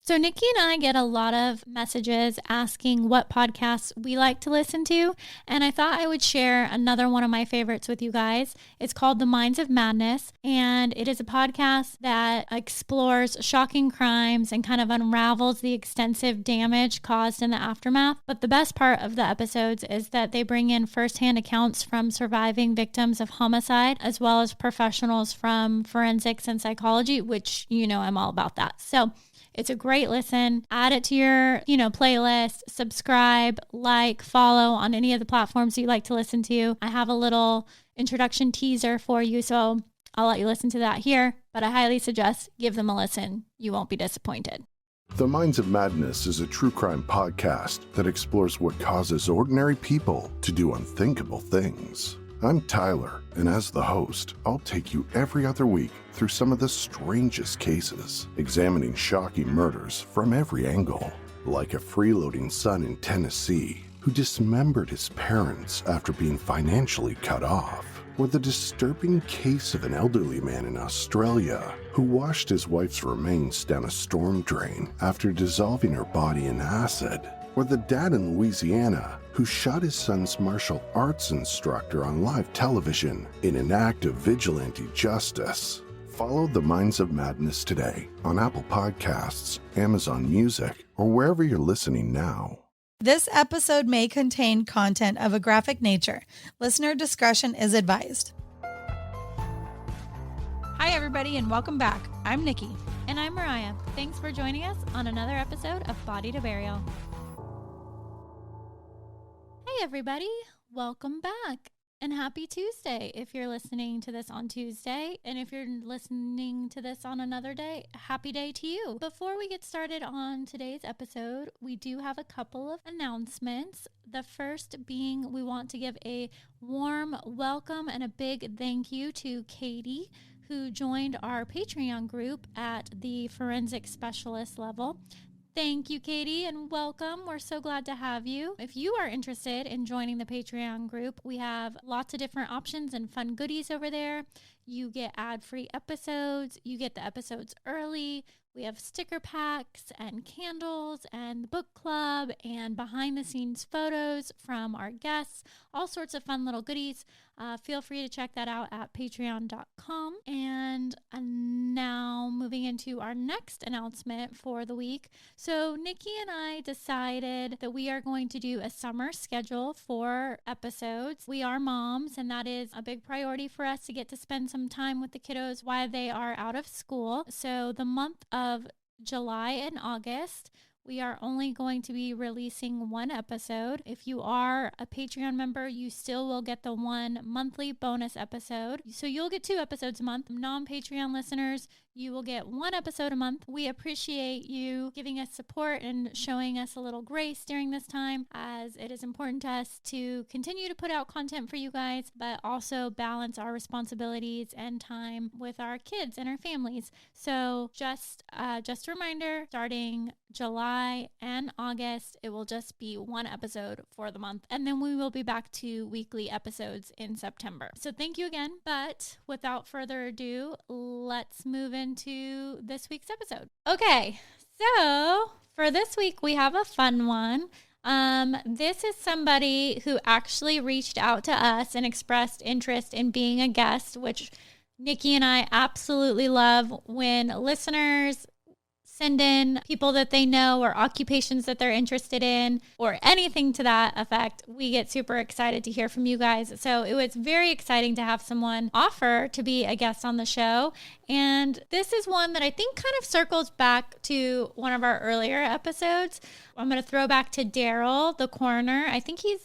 So Nikki and I get a lot of messages asking what podcasts we like to listen to, and I thought I would share another one of my favorites with you guys. It's called The Minds of Madness, and it is a podcast that explores shocking crimes and kind of unravels the extensive damage caused in the aftermath. But the best part of the episodes is that they bring in firsthand accounts from surviving victims of homicide, as well as professionals from forensics and psychology, which, you know, I'm all about that. So it's a great listen. Add it to your, playlist, subscribe, like, follow on any of the platforms you like to listen to. I have a little introduction teaser for you, so I'll let you listen to that here, but I highly suggest give them a listen. You won't be disappointed. The Minds of Madness is a true crime podcast that explores what causes ordinary people to do unthinkable things. I'm Tyler, and as the host, I'll take you every other week through some of the strangest cases, examining shocking murders from every angle, like a freeloading son in Tennessee who dismembered his parents after being financially cut off, or the disturbing case of an elderly man in Australia who washed his wife's remains down a storm drain after dissolving her body in acid, or the dad in Louisiana who shot his son's martial arts instructor on live television in an act of vigilante justice. Follow The Minds of Madness today on Apple Podcasts, Amazon Music, or wherever you're listening now. This episode may contain content of a graphic nature. Listener discretion is advised. Hi, everybody, and welcome back. I'm Nikki. And I'm Mariah. Thanks for joining us on another episode of Body to Burial. Hey, everybody. Welcome back. And happy Tuesday if you're listening to this on Tuesday. And if you're listening to this on another day, happy day to you. Before we get started on today's episode, we do have a couple of announcements. The first being we want to give a warm welcome and a big thank you to Katie, who joined our Patreon group at the forensic specialist level. Thank you, Katie, and welcome. We're so glad to have you. If you are interested in joining the Patreon group, we have lots of different options and fun goodies over there. You get ad-free episodes. You get the episodes early. We have sticker packs and candles and the book club and behind-the-scenes photos from our guests, all sorts of fun little goodies. Feel free to check that out at patreon.com. And now moving into our next announcement for the week. So Nikki and I decided that we are going to do a summer schedule for episodes. We are moms, and that is a big priority for us to get to spend some time with the kiddos while they are out of school. So the month of July and August, we are only going to be releasing one episode. If you are a Patreon member, you still will get the one monthly bonus episode. So you'll get 2 episodes a month. Non-Patreon listeners, you will get 1 episode a month. We appreciate you giving us support and showing us a little grace during this time, as it is important to us to continue to put out content for you guys, but also balance our responsibilities and time with our kids and our families. So just a reminder, starting July and August, it will just be 1 episode for the month, and then we will be back to weekly episodes in September. So thank you again, but without further ado, let's move into this week's episode. Okay, so for this week, we have a fun one. This is somebody who actually reached out to us and expressed interest in being a guest, which Nikki and I absolutely love when listeners send in people that they know or occupations that they're interested in or anything to that effect. We get super excited to hear from you guys. So it was very exciting to have someone offer to be a guest on the show. And this is one that I think kind of circles back to one of our earlier episodes. I'm going to throw back to Daryl, the coroner. I think he's,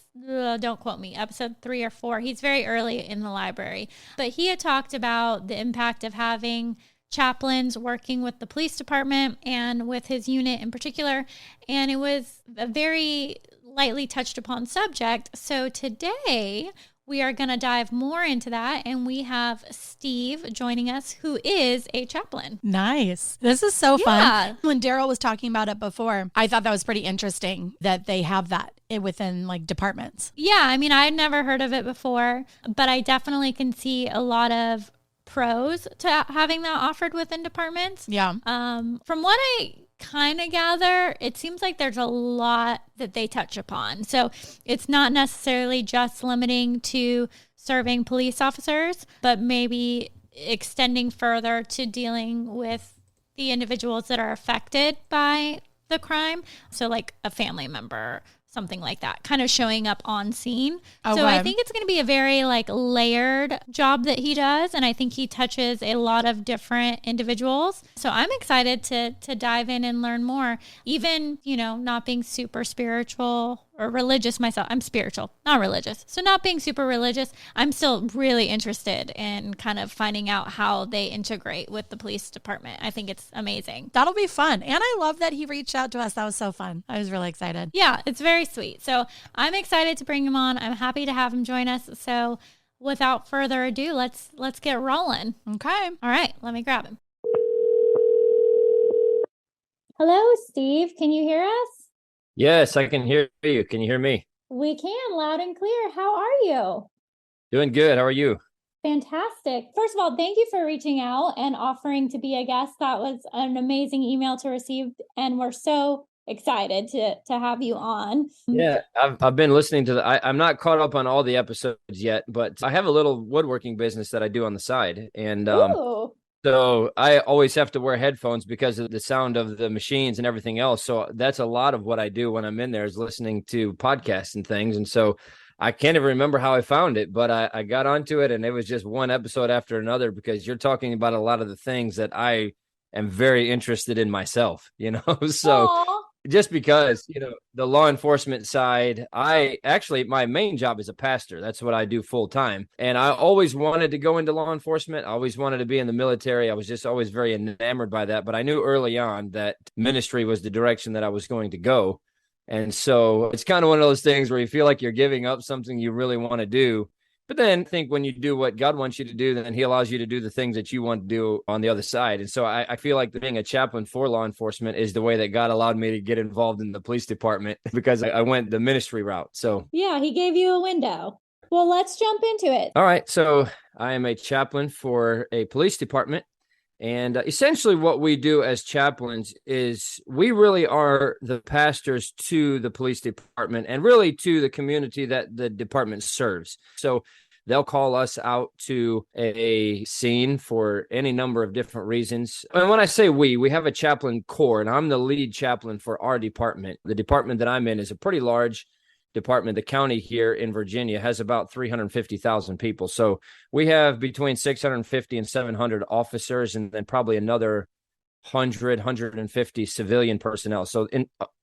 don't quote me, episode 3 or 4. He's very early in the library. But he had talked about the impact of having chaplains working with the police department and with his unit in particular. And it was a very lightly touched upon subject. So today we are going to dive more into that. And we have Steve joining us, who is a chaplain. Nice. This is so fun. When Daryl was talking about it before, I thought that was pretty interesting that they have that within like departments. Yeah. I mean, I'd never heard of it before, but I definitely can see a lot of pros to having that offered within departments. Yeah. From what I kind of gather, it seems like there's a lot that they touch upon. So it's not necessarily just limiting to serving police officers, but maybe extending further to dealing with the individuals that are affected by the crime. So like a family member, something like that, kind of showing up on scene. Okay. So I think it's going to be a very like layered job that he does. And I think he touches a lot of different individuals. So I'm excited to dive in and learn more, even, you know, not being super spiritual or religious myself. I'm spiritual, not religious. So not being super religious, I'm still really interested in kind of finding out how they integrate with the police department. I think it's amazing. That'll be fun. And I love that he reached out to us. That was so fun. I was really excited. Yeah, it's very sweet. So I'm excited to bring him on. I'm happy to have him join us. So without further ado, let's get rolling. Okay. All right, let me grab him. Hello, Steve. Can you hear us? Yes, I can hear you. Can you hear me? We can, loud and clear. How are you? Doing good. How are you? Fantastic. First of all, thank you for reaching out and offering to be a guest. That was an amazing email to receive, and we're so excited to have you on. Yeah, I've been listening to I'm not caught up on all the episodes yet, but I have a little woodworking business that I do on the side. And so I always have to wear headphones because of the sound of the machines and everything else. So that's a lot of what I do when I'm in there is listening to podcasts and things. And so I can't even remember how I found it, but I got onto it, and it was just one episode after another because you're talking about a lot of the things that I am very interested in myself, you know? So Aww. Just because, you know, the law enforcement side, my main job is a pastor. That's what I do full time. And I always wanted to go into law enforcement. I always wanted to be in the military. I was just always very enamored by that. But I knew early on that ministry was the direction that I was going to go. And so it's kind of one of those things where you feel like you're giving up something you really want to do. But then I think when you do what God wants you to do, then he allows you to do the things that you want to do on the other side. And so I feel like being a chaplain for law enforcement is the way that God allowed me to get involved in the police department because I went the ministry route. So yeah, he gave you a window. Well, let's jump into it. All right. So I am a chaplain for a police department. And essentially what we do as chaplains is we really are the pastors to the police department and really to the community that the department serves. So they'll call us out to a scene for any number of different reasons. And when I say we have a chaplain corps, and I'm the lead chaplain for our department. The department that I'm in is a pretty large department. The county here in Virginia has about 350,000 people. So we have between 650 and 700 officers, and then probably another 150 civilian personnel. So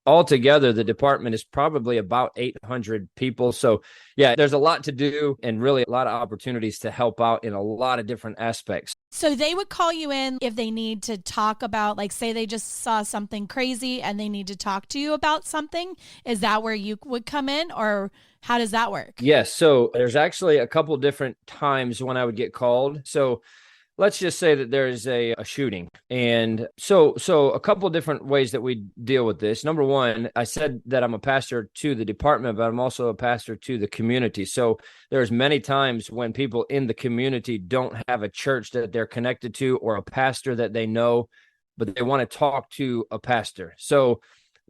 altogether, the department is probably about 800 people. So yeah, there's a lot to do and really a lot of opportunities to help out in a lot of different aspects. So they would call you in if they need to talk about, like, say they just saw something crazy and they need to talk to you about something. Is that where you would come in, or how does that work? Yes. So there's actually a couple different times when I would get called. So let's just say that there's a shooting. And so a couple of different ways that we deal with this. Number one, I said that I'm a pastor to the department, but I'm also a pastor to the community. So there's many times when people in the community don't have a church that they're connected to or a pastor that they know, but they want to talk to a pastor. So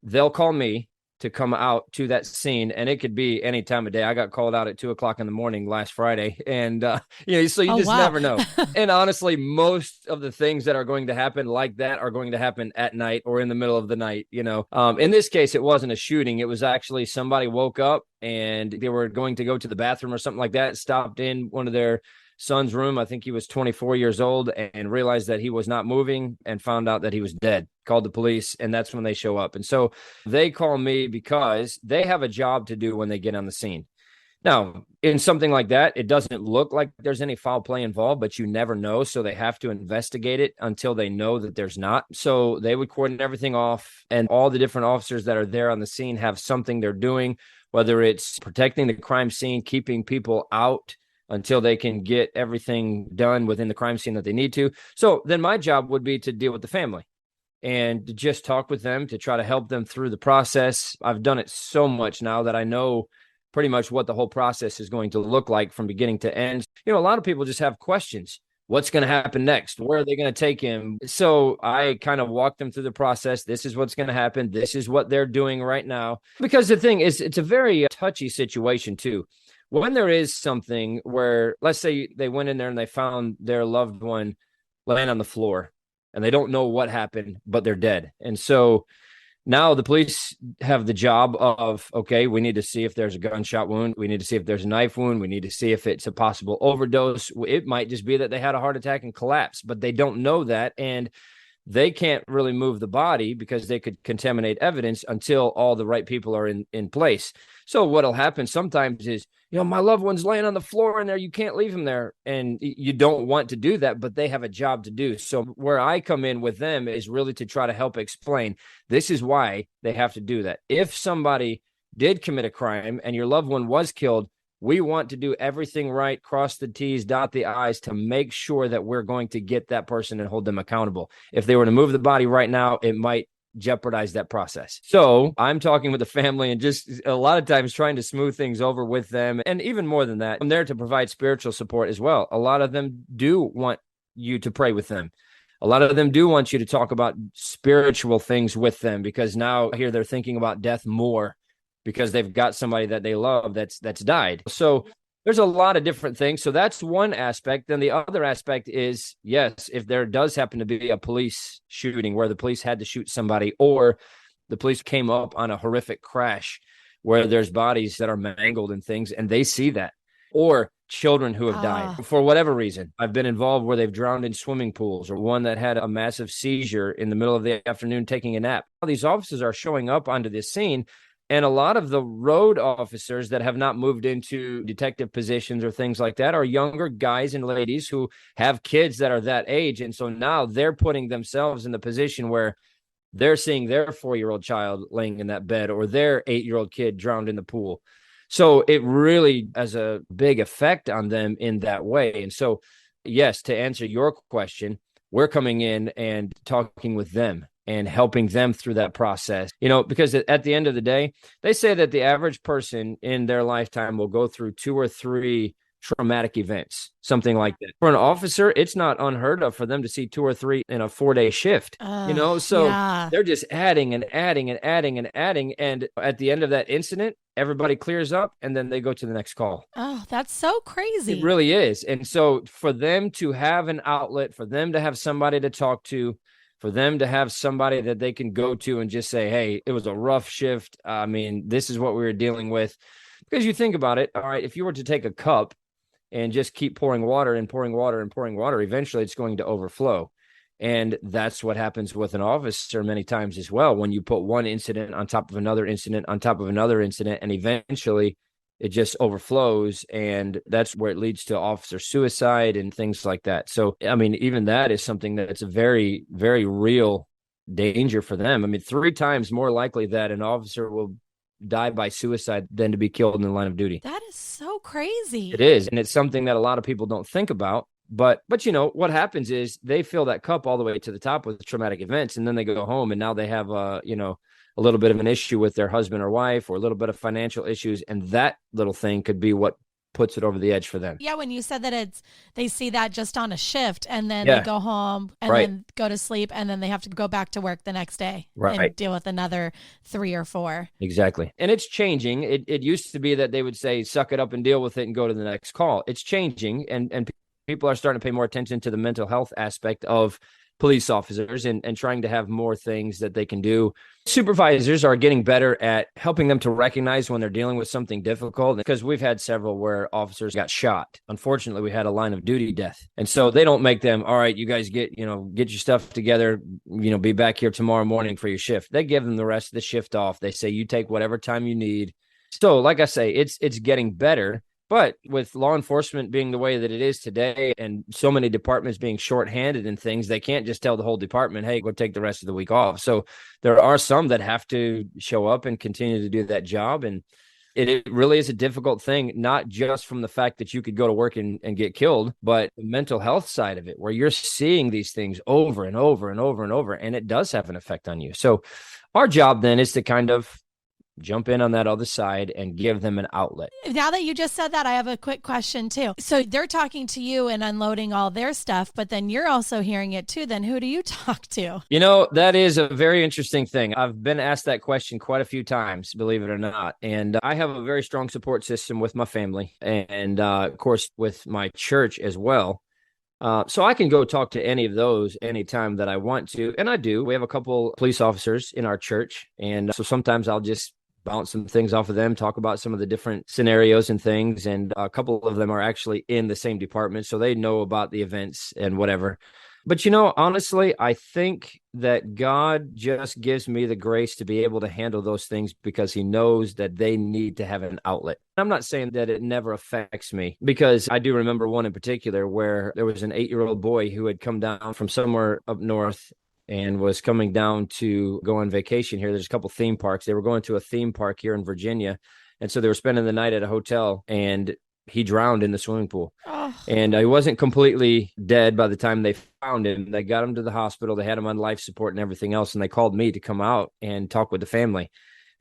they'll call me to come out to that scene, and it could be any time of day. I got called out at 2:00 in the morning last Friday, and so you just never know. And honestly, most of the things that are going to happen like that are going to happen at night or in the middle of the night. In this case, it wasn't a shooting. It was actually somebody woke up and they were going to go to the bathroom or something like that. Stopped in one of their son's room. I think he was 24 years old, and realized that he was not moving and found out that he was dead. Called the police, and that's when they show up. And so they call me because they have a job to do when they get on the scene. Now, in something like that, it doesn't look like there's any foul play involved, but you never know. So they have to investigate it until they know that there's not. So they would coordinate everything off, and all the different officers that are there on the scene have something they're doing, whether it's protecting the crime scene, keeping people out until they can get everything done within the crime scene that they need to. So then my job would be to deal with the family and to just talk with them to try to help them through the process. I've done it so much now that I know pretty much what the whole process is going to look like from beginning to end. A lot of people just have questions. What's going to happen next? Where are they going to take him? So I kind of walked them through the process. This is what's going to happen. This is what they're doing right now. Because the thing is, it's a very touchy situation too. When there is something where, let's say they went in there and they found their loved one laying on the floor and they don't know what happened, but they're dead. And so now the police have the job of, okay, we need to see if there's a gunshot wound. We need to see if there's a knife wound. We need to see if it's a possible overdose. It might just be that they had a heart attack and collapsed, but they don't know that. And they can't really move the body because they could contaminate evidence until all the right people are in place. So what'll happen sometimes is, my loved one's laying on the floor in there. You can't leave him there. And you don't want to do that, but they have a job to do. So where I come in with them is really to try to help explain this is why they have to do that. If somebody did commit a crime and your loved one was killed, we want to do everything right, cross the T's, dot the I's to make sure that we're going to get that person and hold them accountable. If they were to move the body right now, it might jeopardize that process. So I'm talking with the family and just a lot of times trying to smooth things over with them. And even more than that, I'm there to provide spiritual support as well. A lot of them do want you to pray with them. A lot of them do want you to talk about spiritual things with them because now here they're thinking about death more because they've got somebody that they love that's died. So there's a lot of different things. So that's one aspect. Then the other aspect is, yes, if there does happen to be a police shooting where the police had to shoot somebody or the police came up on a horrific crash where there's bodies that are mangled and things, and they see that, or children who have died for whatever reason. I've been involved where they've drowned in swimming pools or one that had a massive seizure in the middle of the afternoon taking a nap. These officers are showing up onto this scene. And a lot of the road officers that have not moved into detective positions or things like that are younger guys and ladies who have kids that are that age. And so now they're putting themselves in the position where they're seeing their 4-year-old child laying in that bed or their 8-year-old kid drowned in the pool. So it really has a big effect on them in that way. And so, yes, to answer your question, we're coming in and talking with them and helping them through that process, because at the end of the day, they say that the average person in their lifetime will go through 2 or 3 traumatic events, something like that. For an officer, it's not unheard of for them to see 2 or 3 in a 4-day shift, so they're just adding and adding and adding and adding. And at the end of that incident, everybody clears up and then they go to the next call. Oh, that's so crazy. It really is. And so for them to have an outlet, for them to have somebody to talk to, for them to have somebody that they can go to and just say, hey, it was a rough shift. I mean, this is what we were dealing with. Because you think about it, all right, if you were to take a cup and just keep pouring water and pouring water and pouring water, eventually it's going to overflow. And that's what happens with an officer many times as well. When you put one incident on top of another incident on top of another incident, and eventually it just overflows, and that's where it leads to officer suicide and things like that. So, I mean, even that is something that's a very, very real danger for them. I mean, 3 times more likely that an officer will die by suicide than to be killed in the line of duty. That is so crazy. It is. And it's something that a lot of people don't think about. But what happens is they fill that cup all the way to the top with traumatic events, and then they go home and now they have a little bit of an issue with their husband or wife or a little bit of financial issues. And that little thing could be what puts it over the edge for them. Yeah. When you said that they see that just on a shift and then they go home and then go to sleep and then they have to go back to work the next day and deal with another 3 or 4. Exactly. And it's changing. It used to be that they would say, suck it up and deal with it and go to the next call. It's changing. And people are starting to pay more attention to the mental health aspect of police officers and trying to have more things that they can do. Supervisors are getting better at helping them to recognize when they're dealing with something difficult, because we've had several where officers got shot. Unfortunately, we had a line of duty death. And so they don't make them, all right, you guys get your stuff together, be back here tomorrow morning for your shift. They give them the rest of the shift off. They say, you take whatever time you need. So like I say, it's getting better. But with law enforcement being the way that it is today and so many departments being shorthanded and things, they can't just tell the whole department, hey, go take the rest of the week off. So there are some that have to show up and continue to do that job. And it really is a difficult thing, not just from the fact that you could go to work and get killed, but the mental health side of it, where you're seeing these things over and over and over and over, and it does have an effect on you. So our job then is to kind of jump in on that other side and give them an outlet. Now that you just said that, I have a quick question too. So they're talking to you and unloading all their stuff, but then you're also hearing it too. Then who do you talk to? That is a very interesting thing. I've been asked that question quite a few times, believe it or not. And I have a very strong support system with my family and of course, with my church as well. So I can go talk to any of those anytime that I want to. And I do. We have a couple police officers in our church. And so sometimes I'll just bounce some things off of them, talk about some of the different scenarios and things. And a couple of them are actually in the same department, so they know about the events and whatever. But, honestly, I think that God just gives me the grace to be able to handle those things because he knows that they need to have an outlet. I'm not saying that it never affects me, because I do remember one in particular where there was an 8-year-old boy who had come down from somewhere up north and was coming down to go on vacation here. There's a couple theme parks. They were going to a theme park here in Virginia. And so they were spending the night at a hotel, and he drowned in the swimming pool. Oh. And he wasn't completely dead by the time they found him. They got him to the hospital. They had him on life support and everything else. And they called me to come out and talk with the family.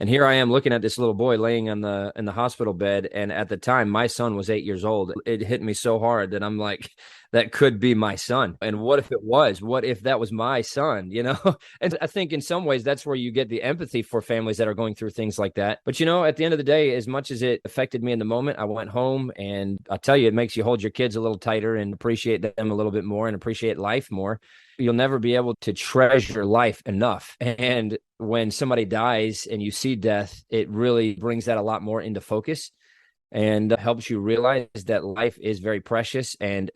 And here I am looking at this little boy laying in the hospital bed. And at the time, my son was 8 years old. It hit me so hard that I'm like, that could be my son. And what if it was? What if that was my son, And I think in some ways, that's where you get the empathy for families that are going through things like that. But, at the end of the day, as much as it affected me in the moment, I went home, and I'll tell you, it makes you hold your kids a little tighter and appreciate them a little bit more and appreciate life more. You'll never be able to treasure life enough. And when somebody dies and you see death, it really brings that a lot more into focus and helps you realize that life is very precious. And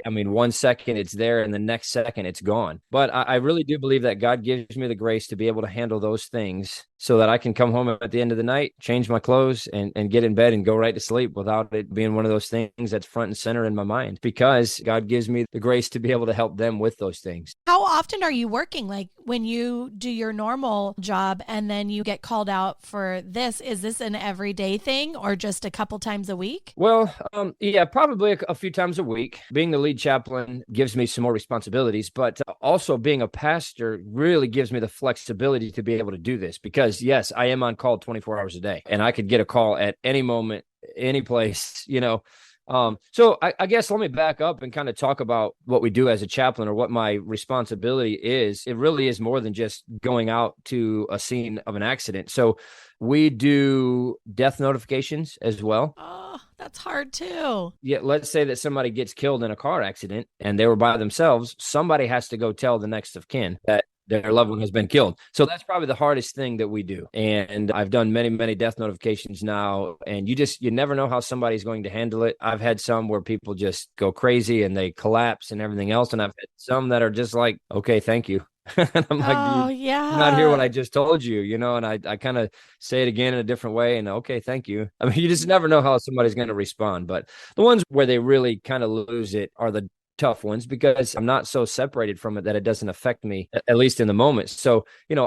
1 second it's there and the next second it's gone. But I really do believe that God gives me the grace to be able to handle those things so that I can come home at the end of the night, change my clothes and get in bed and go right to sleep without it being one of those things that's front and center in my mind, because God gives me the grace to be able to help them with those things. How often are you working? Like when you do your normal job and then you get called out for this, is this an everyday thing or just a couple times a week? Well, yeah, probably a few times a week. Being the lead chaplain gives me some more responsibilities, but also being a pastor really gives me the flexibility to be able to do this, because yes, I am on call 24 hours a day, and I could get a call at any moment, any place, So I guess let me back up and kind of talk about what we do as a chaplain, or what my responsibility is. It really is more than just going out to a scene of an accident. So we do death notifications as well. Oh, that's hard too. Yeah, let's say that somebody gets killed in a car accident and they were by themselves. Somebody has to go tell the next of kin that their loved one has been killed. So that's probably the hardest thing that we do. And I've done many, many death notifications now, and you never know how somebody's going to handle it. I've had some where people just go crazy and they collapse and everything else. And I've had some that are just like, okay, thank you. And I'm like, oh, yeah. You're not hear what I just told you, and I kind of say it again in a different way, and okay, thank you. You just never know how somebody's going to respond. But the ones where they really kind of lose it are the tough ones, because I'm not so separated from it that it doesn't affect me, at least in the moment. So,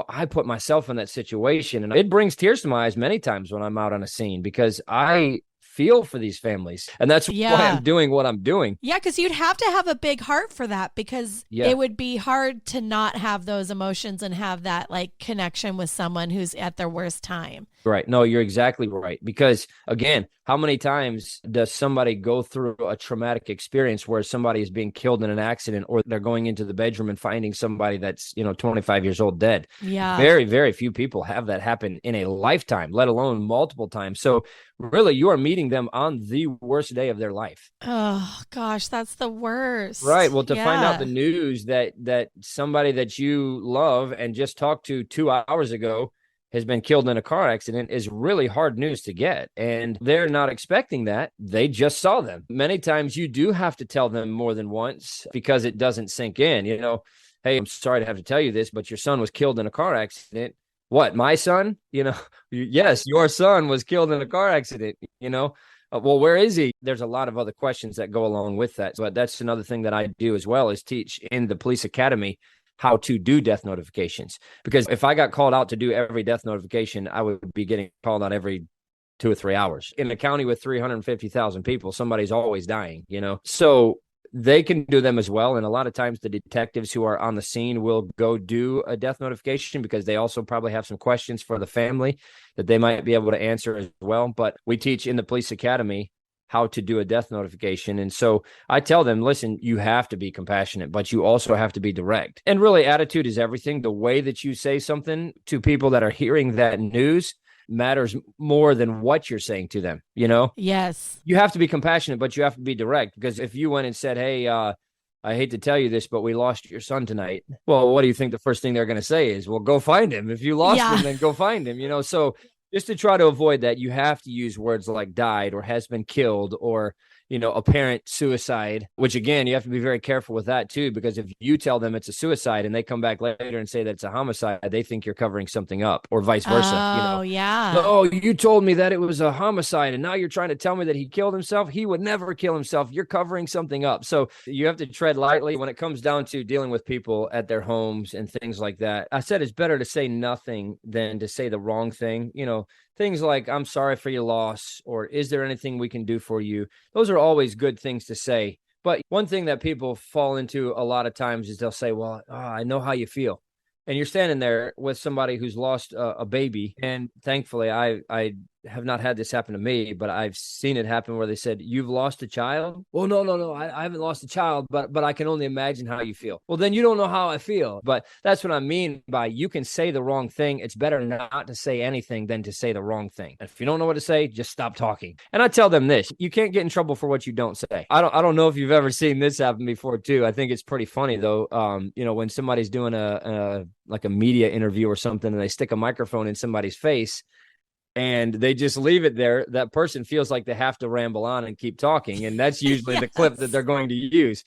I put myself in that situation, and it brings tears to my eyes many times when I'm out on a scene, because I feel for these families. And that's why I'm doing what I'm doing. Yeah, because you'd have to have a big heart for that, because it would be hard to not have those emotions and have that connection with someone who's at their worst time. Right. No, you're exactly right. Because again, how many times does somebody go through a traumatic experience where somebody is being killed in an accident, or they're going into the bedroom and finding somebody that's, 25 years old dead? Yeah. Very, very few people have that happen in a lifetime, let alone multiple times. So really, you are meeting them on the worst day of their life. Oh, gosh, that's the worst. Right. Well, to find out the news that somebody that you love and just talked to 2 hours ago has been killed in a car accident is really hard news to get. And they're not expecting that. They just saw them. Many times you do have to tell them more than once, because it doesn't sink in. Hey, I'm sorry to have to tell you this, but your son was killed in a car accident. What, my son? Yes, your son was killed in a car accident, well, where is he? There's a lot of other questions that go along with that. But that's another thing that I do as well, is teach in the police academy how to do death notifications. Because if I got called out to do every death notification, I would be getting called out every 2 or 3 hours. In a county with 350,000 people, somebody's always dying, So they can do them as well. And a lot of times the detectives who are on the scene will go do a death notification because they also probably have some questions for the family that they might be able to answer as well. But we teach in the police academy how to do a death notification. And so I tell them, listen, you have to be compassionate, but you also have to be direct. And really, attitude is everything. The way that you say something to people that are hearing that news matters more than what you're saying to them. Yes. You have to be compassionate, but you have to be direct, because if you went and said, hey, I hate to tell you this, but we lost your son tonight. Well, what do you think the first thing they're going to say is, well, go find him. If you lost him, then go find him, so just to try to avoid that, you have to use words like died or has been killed or, apparent suicide, which again, you have to be very careful with that too, because if you tell them it's a suicide and they come back later and say that it's a homicide, they think you're covering something up, or vice versa. Oh, yeah. Oh, you told me that it was a homicide and now you're trying to tell me that he killed himself. He would never kill himself. You're covering something up. So you have to tread lightly when it comes down to dealing with people at their homes and things like that. I said it's better to say nothing than to say the wrong thing. Things like, I'm sorry for your loss, or is there anything we can do for you? Those are always good things to say. But one thing that people fall into a lot of times is they'll say, well, I know how you feel. And you're standing there with somebody who's lost a baby. And thankfully, I have not had this happen to me, but I've seen it happen where they said, you've lost a child? Well, no, I haven't lost a child, but I can only imagine how you feel. Well, then you don't know how I feel. But that's what I mean by, you can say the wrong thing. It's better not to say anything than to say the wrong thing. If you don't know what to say, just stop talking. And I tell them this, you can't get in trouble for what you don't say. I don't know if you've ever seen this happen before too. I think it's pretty funny though. When somebody's doing like a media interview or something and they stick a microphone in somebody's face and they just leave it there, that person feels like they have to ramble on and keep talking. And that's usually the clip that they're going to use,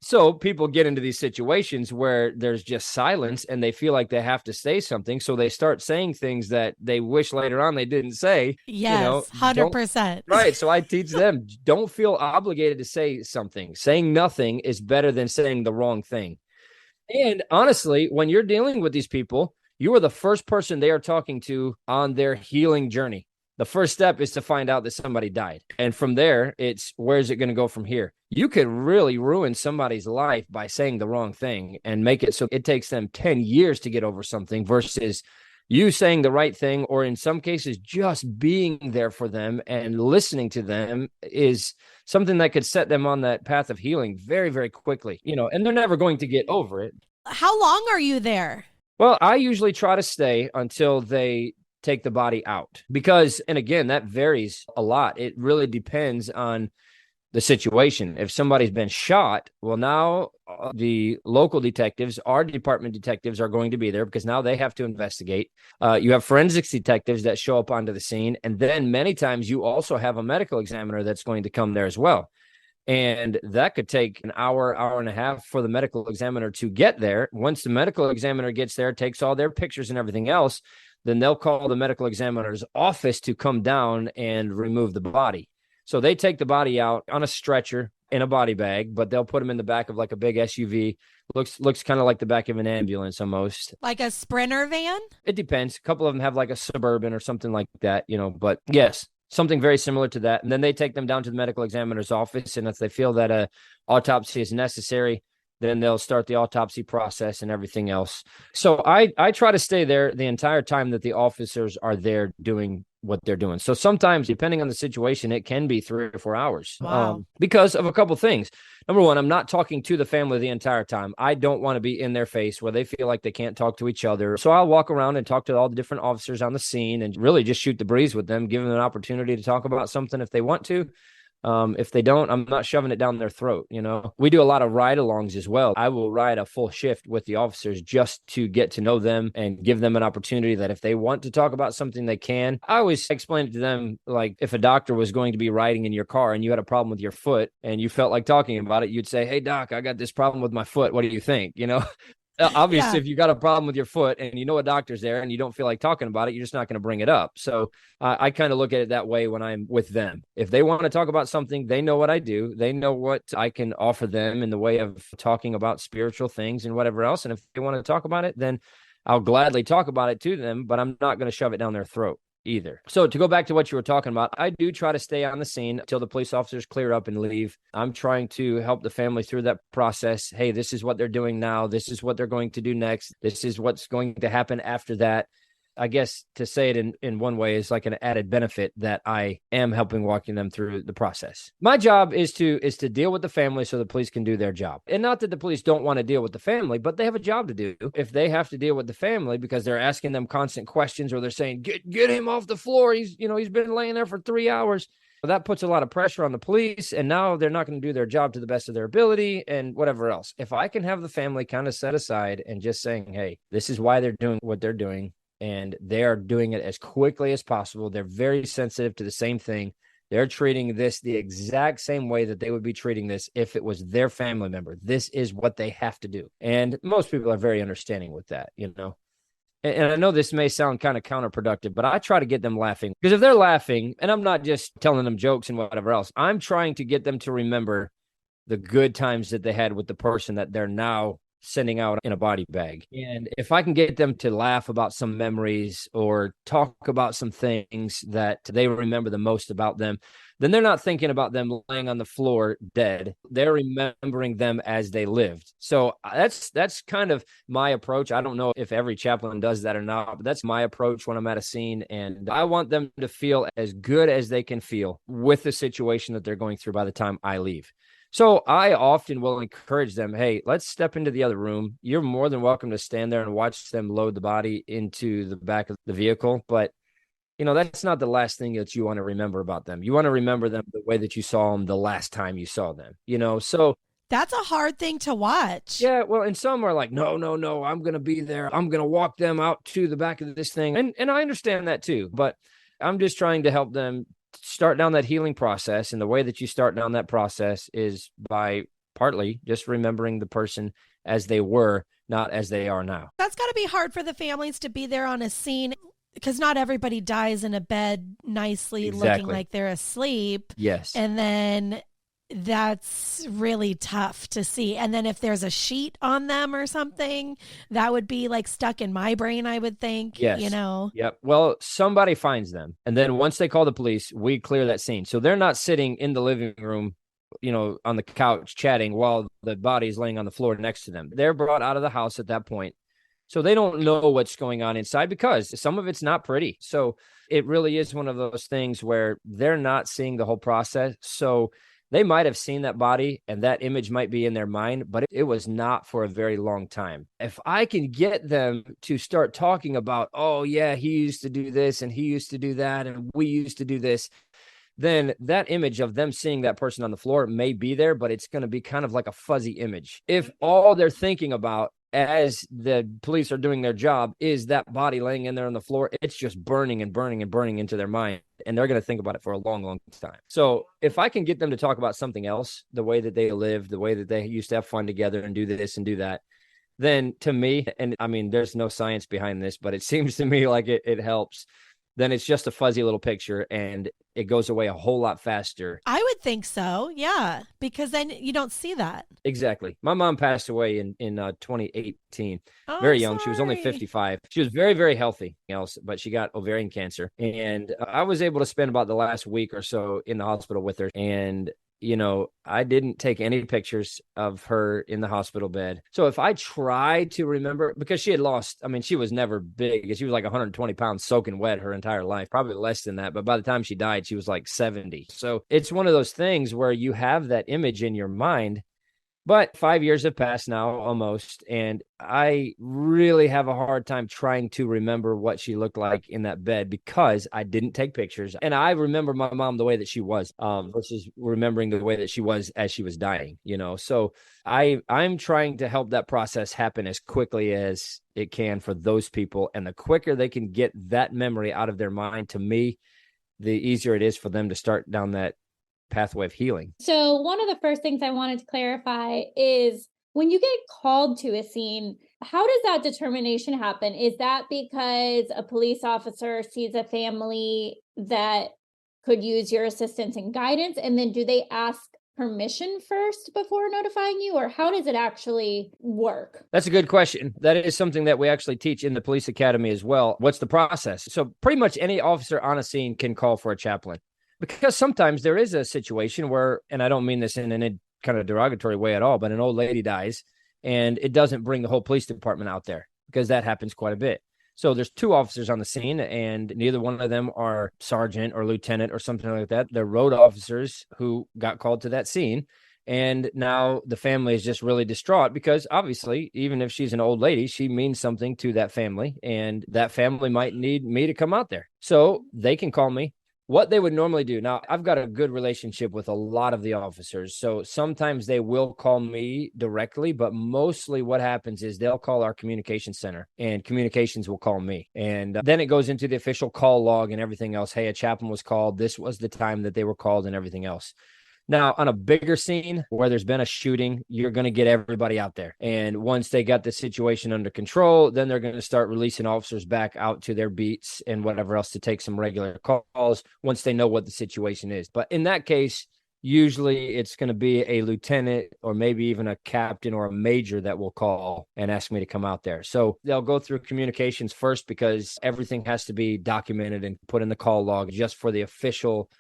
so people get into these situations where there's just silence and they feel like they have to say something. So they start saying things that they wish later on they didn't say. Yes, 100%. Right. So I teach them, don't feel obligated to say something. Saying nothing is better than saying the wrong thing. And honestly, when you're dealing with these people, you are the first person they are talking to on their healing journey. The first step is to find out that somebody died. And from there, it's where's it going to go from here? You could really ruin somebody's life by saying the wrong thing and make it so it takes them 10 years to get over something versus you saying the right thing, or in some cases, just being there for them and listening to them is something that could set them on that path of healing very, very quickly, and they're never going to get over it. How long are you there? Well, I usually try to stay until they take the body out because, and again, that varies a lot. It really depends on the situation. If somebody's been shot, well, now the local detectives, our department detectives, are going to be there because now they have to investigate. You have forensics detectives that show up onto the scene. And then many times you also have a medical examiner that's going to come there as well. And that could take an hour, hour and a half for the medical examiner to get there. Once the medical examiner gets there, takes all their pictures and everything else, then they'll call the medical examiner's office to come down and remove the body. So they take the body out on a stretcher in a body bag, but they'll put them in the back of like a big SUV. Looks kind of like the back of an ambulance almost. Like a Sprinter van? It depends. A couple of them have like a Suburban or something like that, but yes, something very similar to that. And then they take them down to the medical examiner's office. And if they feel that a autopsy is necessary, then they'll start the autopsy process and everything else. So I try to stay there the entire time that the officers are there doing what they're doing. So sometimes, depending on the situation, it can be 3 or 4 hours. Wow. Because of a couple things. Number one, I'm not talking to the family the entire time. I don't want to be in their face where they feel like they can't talk to each other. So I'll walk around and talk to all the different officers on the scene and really just shoot the breeze with them, give them an opportunity to talk about something if they want to. If they don't, I'm not shoving it down their throat. We do a lot of ride-alongs as well. I will ride a full shift with the officers just to get to know them and give them an opportunity that if they want to talk about something, they can. I always explain it to them, like if a doctor was going to be riding in your car and you had a problem with your foot and you felt like talking about it, you'd say, hey, doc, I got this problem with my foot. What do you think? Obviously, if you got a problem with your foot and you know a doctor's there and you don't feel like talking about it, you're just not going to bring it up. So I kind of look at it that way when I'm with them. If they want to talk about something, they know what I do. They know what I can offer them in the way of talking about spiritual things and whatever else. And if they want to talk about it, then I'll gladly talk about it to them, but I'm not going to shove it down their throat. either. So to go back to what you were talking about, I do try to stay on the scene until the police officers clear up and leave. I'm trying to help the family through that process. Hey, this is what they're doing now. This is what they're going to do next. This is what's going to happen after that. I guess to say it in one way is like an added benefit that I am helping walking them through the process. My job is to deal with the family so the police can do their job. And not that the police don't want to deal with the family, but they have a job to do. If they have to deal with the family because they're asking them constant questions or they're saying, get him off the floor. He's been laying there for 3 hours. That puts a lot of pressure on the police, and now they're not going to do their job to the best of their ability and whatever else. If I can have the family kind of set aside and just saying, hey, this is why they're doing what they're doing, and they are doing it as quickly as possible. They're very sensitive to the same thing. They're treating this the exact same way that they would be treating this if it was their family member. This is what they have to do. And most people are very understanding with that, And I know this may sound kind of counterproductive, but I try to get them laughing. Because if they're laughing, and I'm not just telling them jokes and whatever else, I'm trying to get them to remember the good times that they had with the person that they're now sending out in a body bag. And if I can get them to laugh about some memories or talk about some things that they remember the most about them, then they're not thinking about them laying on the floor dead. They're remembering them as they lived. So that's kind of my approach. I don't know if every chaplain does that or not, but that's my approach when I'm at a scene. And I want them to feel as good as they can feel with the situation that they're going through by the time I leave. So I often will encourage them, hey, let's step into the other room. You're more than welcome to stand there and watch them load the body into the back of the vehicle. But, that's not the last thing that you want to remember about them. You want to remember them the way that you saw them the last time you saw them, So that's a hard thing to watch. yeah, well, and some are like, no, I'm going to be there. I'm going to walk them out to the back of this thing. And I understand that too, but I'm just trying to help them start down that healing process. And the way that you start down that process is by partly just remembering the person as they were, not as they are now. That's got to be hard for the families to be there on a scene because not everybody dies in a bed nicely looking like they're asleep. Yes. And then that's really tough to see. And then if there's a sheet on them or something, that would be like stuck in my brain, I would think. Yes. Yep. Well, somebody finds them. And then once they call the police, we clear that scene. So they're not sitting in the living room, on the couch chatting while the body is laying on the floor next to them. They're brought out of the house at that point. So they don't know what's going on inside because some of it's not pretty. So it really is one of those things where they're not seeing the whole process. So they might have seen that body and that image might be in their mind, but it was not for a very long time. If I can get them to start talking about, oh yeah, he used to do this and he used to do that and we used to do this, then that image of them seeing that person on the floor may be there, but it's going to be kind of like a fuzzy image. If all they're thinking about as the police are doing their job is that body laying in there on the floor, it's just burning and burning and burning into their mind. And they're going to think about it for a long, long time. So if I can get them to talk about something else, the way that they live, the way that they used to have fun together and do this and do that, then to me, and I mean, there's no science behind this, but it seems to me like it helps. Then it's just a fuzzy little picture and it goes away a whole lot faster. I would think so. Yeah. Because then you don't see that. Exactly. My mom passed away in 2018. Very young. She was only 55. She was very, very healthy, but she got ovarian cancer. And I was able to spend about the last week or so in the hospital with her. And I didn't take any pictures of her in the hospital bed. So if I tried to remember, because she had lost, she was never big. She was like 120 pounds soaking wet her entire life, probably less than that. But by the time she died, she was like 70. So it's one of those things where you have that image in your mind. But 5 years have passed now almost, and I really have a hard time trying to remember what she looked like in that bed because I didn't take pictures. And I remember my mom the way that she was versus remembering the way that she was as she was dying, So I'm trying to help that process happen as quickly as it can for those people. And the quicker they can get that memory out of their mind, to me, the easier it is for them to start down that pathway of healing. So one of the first things I wanted to clarify is when you get called to a scene, how does that determination happen? Is that because a police officer sees a family that could use your assistance and guidance? And then do they ask permission first before notifying you, or how does it actually work? That's a good question. That is something that we actually teach in the police academy as well. What's the process? So pretty much any officer on a scene can call for a chaplain, because sometimes there is a situation where, and I don't mean this in any kind of derogatory way at all, but an old lady dies and it doesn't bring the whole police department out there, because that happens quite a bit. So there's two officers on the scene, and neither one of them are sergeant or lieutenant or something like that. They're road officers who got called to that scene. And now the family is just really distraught, because obviously, even if she's an old lady, she means something to that family, and that family might need me to come out there. So they can call me. What they would normally do. Now, I've got a good relationship with a lot of the officers, so sometimes they will call me directly, but mostly what happens is they'll call our communication center, and communications will call me. And then it goes into the official call log and everything else. Hey, a chaplain was called. This was the time that they were called and everything else. Now, on a bigger scene where there's been a shooting, you're going to get everybody out there. And once they got the situation under control, then they're going to start releasing officers back out to their beats and whatever else to take some regular calls once they know what the situation is. But in that case, usually it's going to be a lieutenant or maybe even a captain or a major that will call and ask me to come out there. So they'll go through communications first, because everything has to be documented and put in the call log just for the official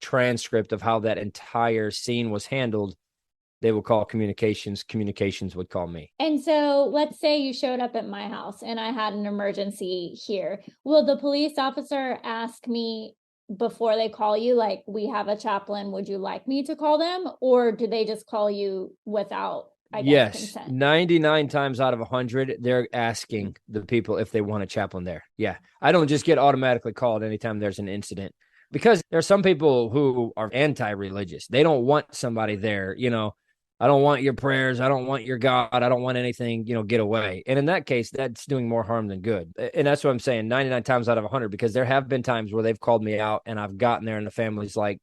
transcript of how that entire scene was handled. They would call communications would call me. And so let's say you showed up at my house and I had an emergency here. Will the police officer ask me before they call you, like, we have a chaplain, would you like me to call them? Or do they just call you without, I guess, consent? 99 times out of 100, they're asking the people if they want a chaplain there. Yeah. I don't just get automatically called anytime there's an incident, because there are some people who are anti-religious. They don't want somebody there. I don't want your prayers. I don't want your God. I don't want anything, get away. And in that case, that's doing more harm than good. And that's what I'm saying, 99 times out of 100, because there have been times where they've called me out and I've gotten there and the family's like,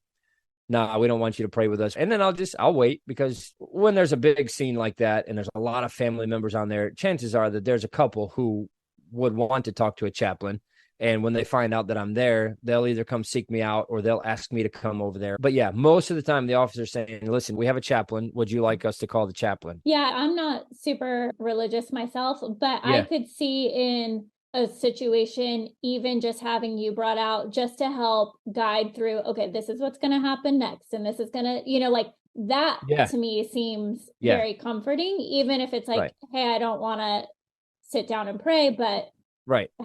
nah, we don't want you to pray with us. And then I'll wait, because when there's a big scene like that and there's a lot of family members on there, chances are that there's a couple who would want to talk to a chaplain. And when they find out that I'm there, they'll either come seek me out or they'll ask me to come over there. But yeah, most of the time the officer's saying, listen, we have a chaplain. Would you like us to call the chaplain? Yeah, I'm not super religious myself, but I could see in a situation, even just having you brought out just to help guide through, okay, this is what's going to happen next. And this is going to, like that to me seems very comforting, even if it's like, hey, I don't want to sit down and pray, but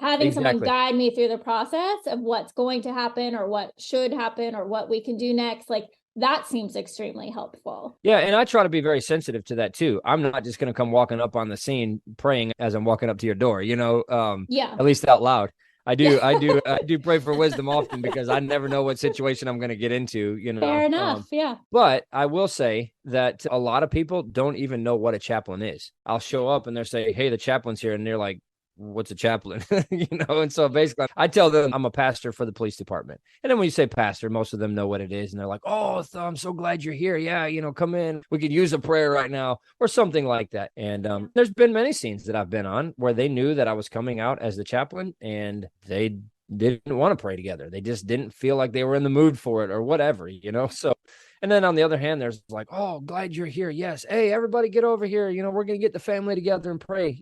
having someone guide me through the process of what's going to happen or what should happen or what we can do next, like that seems extremely helpful. Yeah, and I try to be very sensitive to that too. I'm not just going to come walking up on the scene praying as I'm walking up to your door, at least out loud. I do pray for wisdom often, because I never know what situation I'm going to get into, Fair enough. But I will say that a lot of people don't even know what a chaplain is. I'll show up and they'll say, hey, the chaplain's here. And they're like, what's a chaplain? And so basically I tell them I'm a pastor for the police department. And then when you say pastor, most of them know what it is. And they're like, oh, I'm so glad you're here. Yeah. Come in. We could use a prayer right now or something like that. And there's been many scenes that I've been on where they knew that I was coming out as the chaplain and they didn't want to pray together. They just didn't feel like they were in the mood for it or whatever, So, and then on the other hand, there's like, oh, glad you're here. Yes. Hey, everybody get over here. We're going to get the family together and pray,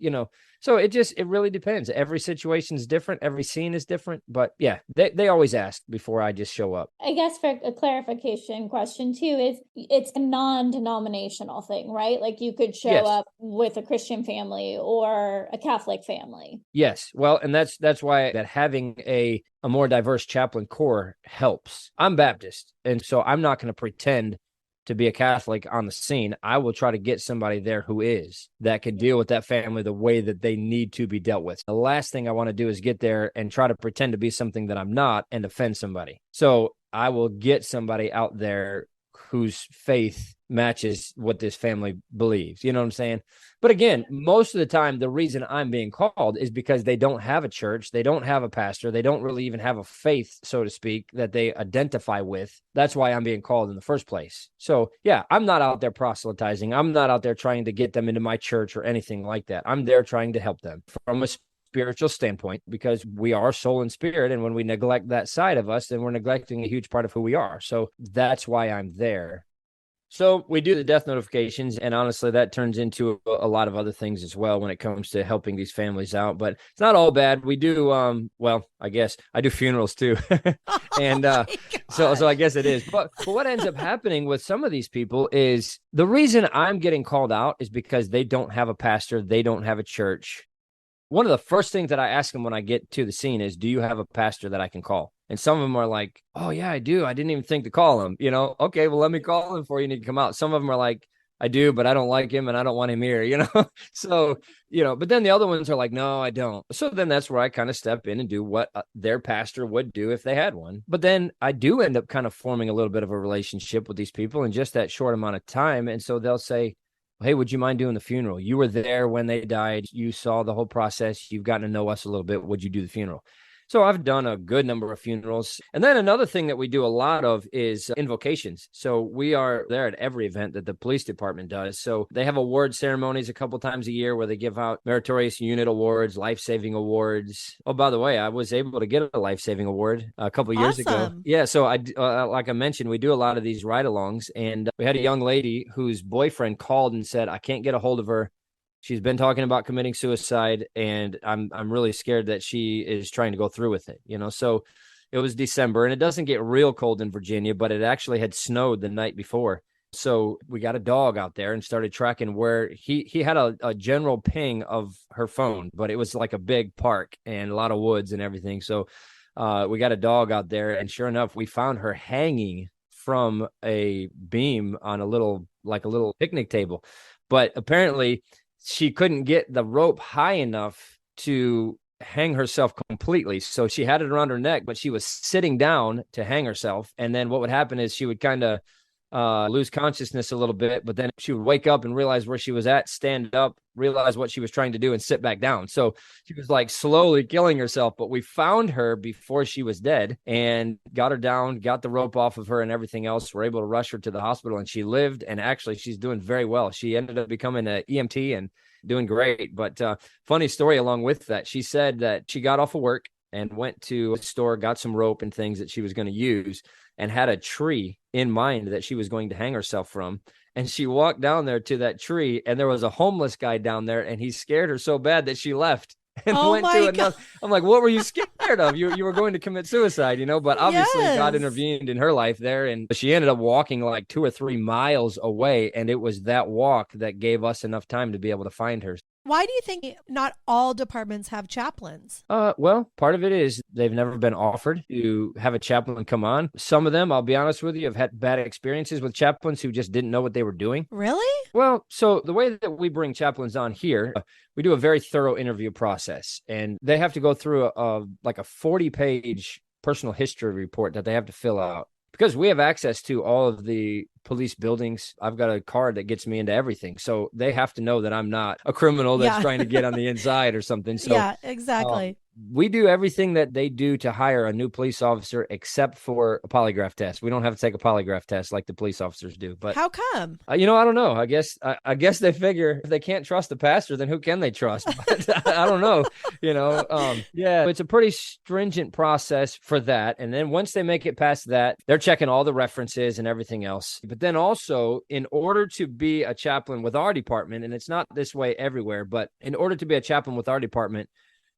So it really depends. Every situation is different. Every scene is different. But yeah, they always ask before I just show up. I guess for a clarification question too, is it's a non-denominational thing, right? Like you could show up with a Christian family or a Catholic family. Yes. Well, and that's why that having a more diverse chaplain corps helps. I'm Baptist, and so I'm not going to pretend to be a Catholic on the scene. I will try to get somebody there who is, that can deal with that family the way that they need to be dealt with. The last thing I want to do is get there and try to pretend to be something that I'm not and offend somebody. So I will get somebody out there whose faith matches what this family believes. You know what I'm saying? But again, most of the time, the reason I'm being called is because they don't have a church. They don't have a pastor. They don't really even have a faith, so to speak, that they identify with. That's why I'm being called in the first place. So yeah, I'm not out there proselytizing. I'm not out there trying to get them into my church or anything like that. I'm there trying to help them from a spiritual standpoint, because we are soul and spirit. And when we neglect that side of us, then we're neglecting a huge part of who we are. So that's why I'm there. So we do the death notifications, and honestly, that turns into a lot of other things as well when it comes to helping these families out. But it's not all bad. We do, well, I guess I do funerals too, and Oh my so I gosh. guess it is. But what ends up happening with some of these people is the reason I'm getting called out is because they don't have a pastor, they don't have a church. One of the first things that I ask them when I get to the scene is, do you have a pastor that I can call? And some of them are like, oh, yeah, I do. I didn't even think to call him. Okay, well, let me call him before you need to come out. Some of them are like, I do, but I don't like him and I don't want him here, So, but then the other ones are like, no, I don't. So then that's where I kind of step in and do what their pastor would do if they had one. But then I do end up kind of forming a little bit of a relationship with these people in just that short amount of time. And so they'll say, hey, would you mind doing the funeral? You were there when they died. You saw the whole process. You've gotten to know us a little bit. Would you do the funeral? So I've done a good number of funerals. And then another thing that we do a lot of is invocations. So we are there at every event that the police department does. So they have award ceremonies a couple times a year where they give out meritorious unit awards, life-saving awards. Oh, by the way, I was able to get a life-saving award a couple years ago. Awesome. Yeah. So like I mentioned, we do a lot of these ride-alongs, and we had a young lady whose boyfriend called and said, I can't get a hold of her. She's been talking about committing suicide, and I'm really scared that she is trying to go through with it. So it was December, and it doesn't get real cold in Virginia, but it actually had snowed the night before. So we got a dog out there and started tracking where he had a general ping of her phone, but it was like a big park and a lot of woods and everything. So we got a dog out there, and sure enough, we found her hanging from a beam on a little picnic table. But apparently she couldn't get the rope high enough to hang herself completely. So she had it around her neck, but she was sitting down to hang herself. And then what would happen is she would kind of lose consciousness a little bit, but then she would wake up and realize where she was at, stand up, realize what she was trying to do, and sit back down. So she was like slowly killing herself, but we found her before she was dead and got her down, got the rope off of her and everything else. We're able to rush her to the hospital, and she lived, and actually she's doing very well. She ended up becoming an EMT and doing great. But funny story along with that, she said that she got off of work and went to a store, got some rope and things that she was going to use, and had a tree in mind that she was going to hang herself from. And she walked down there to that tree, and there was a homeless guy down there, and he scared her so bad that she left and Oh went my to God. another. I'm like, what were you scared of? You were going to commit suicide, but obviously God Yes. intervened in her life there. And she ended up walking like 2 or 3 miles away. And it was that walk that gave us enough time to be able to find her. Why do you think not all departments have chaplains? Well, part of it is they've never been offered to have a chaplain come on. Some of them, I'll be honest with you, have had bad experiences with chaplains who just didn't know what they were doing. Really? Well, so the way that we bring chaplains on here, we do a very thorough interview process, and they have to go through a 40-page personal history report that they have to fill out. Because we have access to all of the police buildings, I've got a card that gets me into everything. So they have to know that I'm not a criminal that's trying to get on the inside or something. So yeah, exactly. we do everything that they do to hire a new police officer except for a polygraph test. We don't have to take a polygraph test like the police officers do. But how come? I don't know. I guess they figure if they can't trust the pastor, then who can they trust? But I don't know. Yeah, it's a pretty stringent process for that. And then once they make it past that, they're checking all the references and everything else. But then also, in order to be a chaplain with our department, and it's not this way everywhere, but in order to be a chaplain with our department,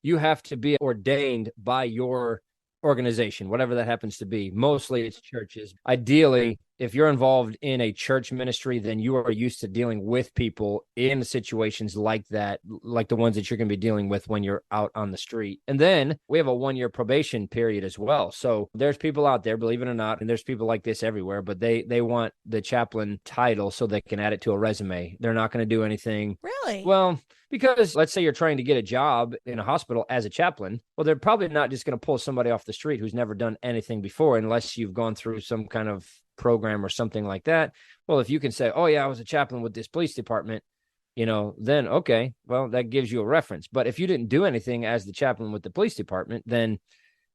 you have to be ordained by your organization, whatever that happens to be. Mostly it's churches. Ideally, if you're involved in a church ministry, then you are used to dealing with people in situations like that, like the ones that you're going to be dealing with when you're out on the street. And then we have a 1-year probation period as well. So there's people out there, believe it or not, and there's people like this everywhere, but they want the chaplain title so they can add it to a resume. They're not going to do anything. Really? Well, because let's say you're trying to get a job in a hospital as a chaplain. Well, they're probably not just going to pull somebody off the street who's never done anything before unless you've gone through some kind of program or something like that. Well, if you can say, oh, yeah, I was a chaplain with this police department, then okay, well, that gives you a reference. But if you didn't do anything as the chaplain with the police department, then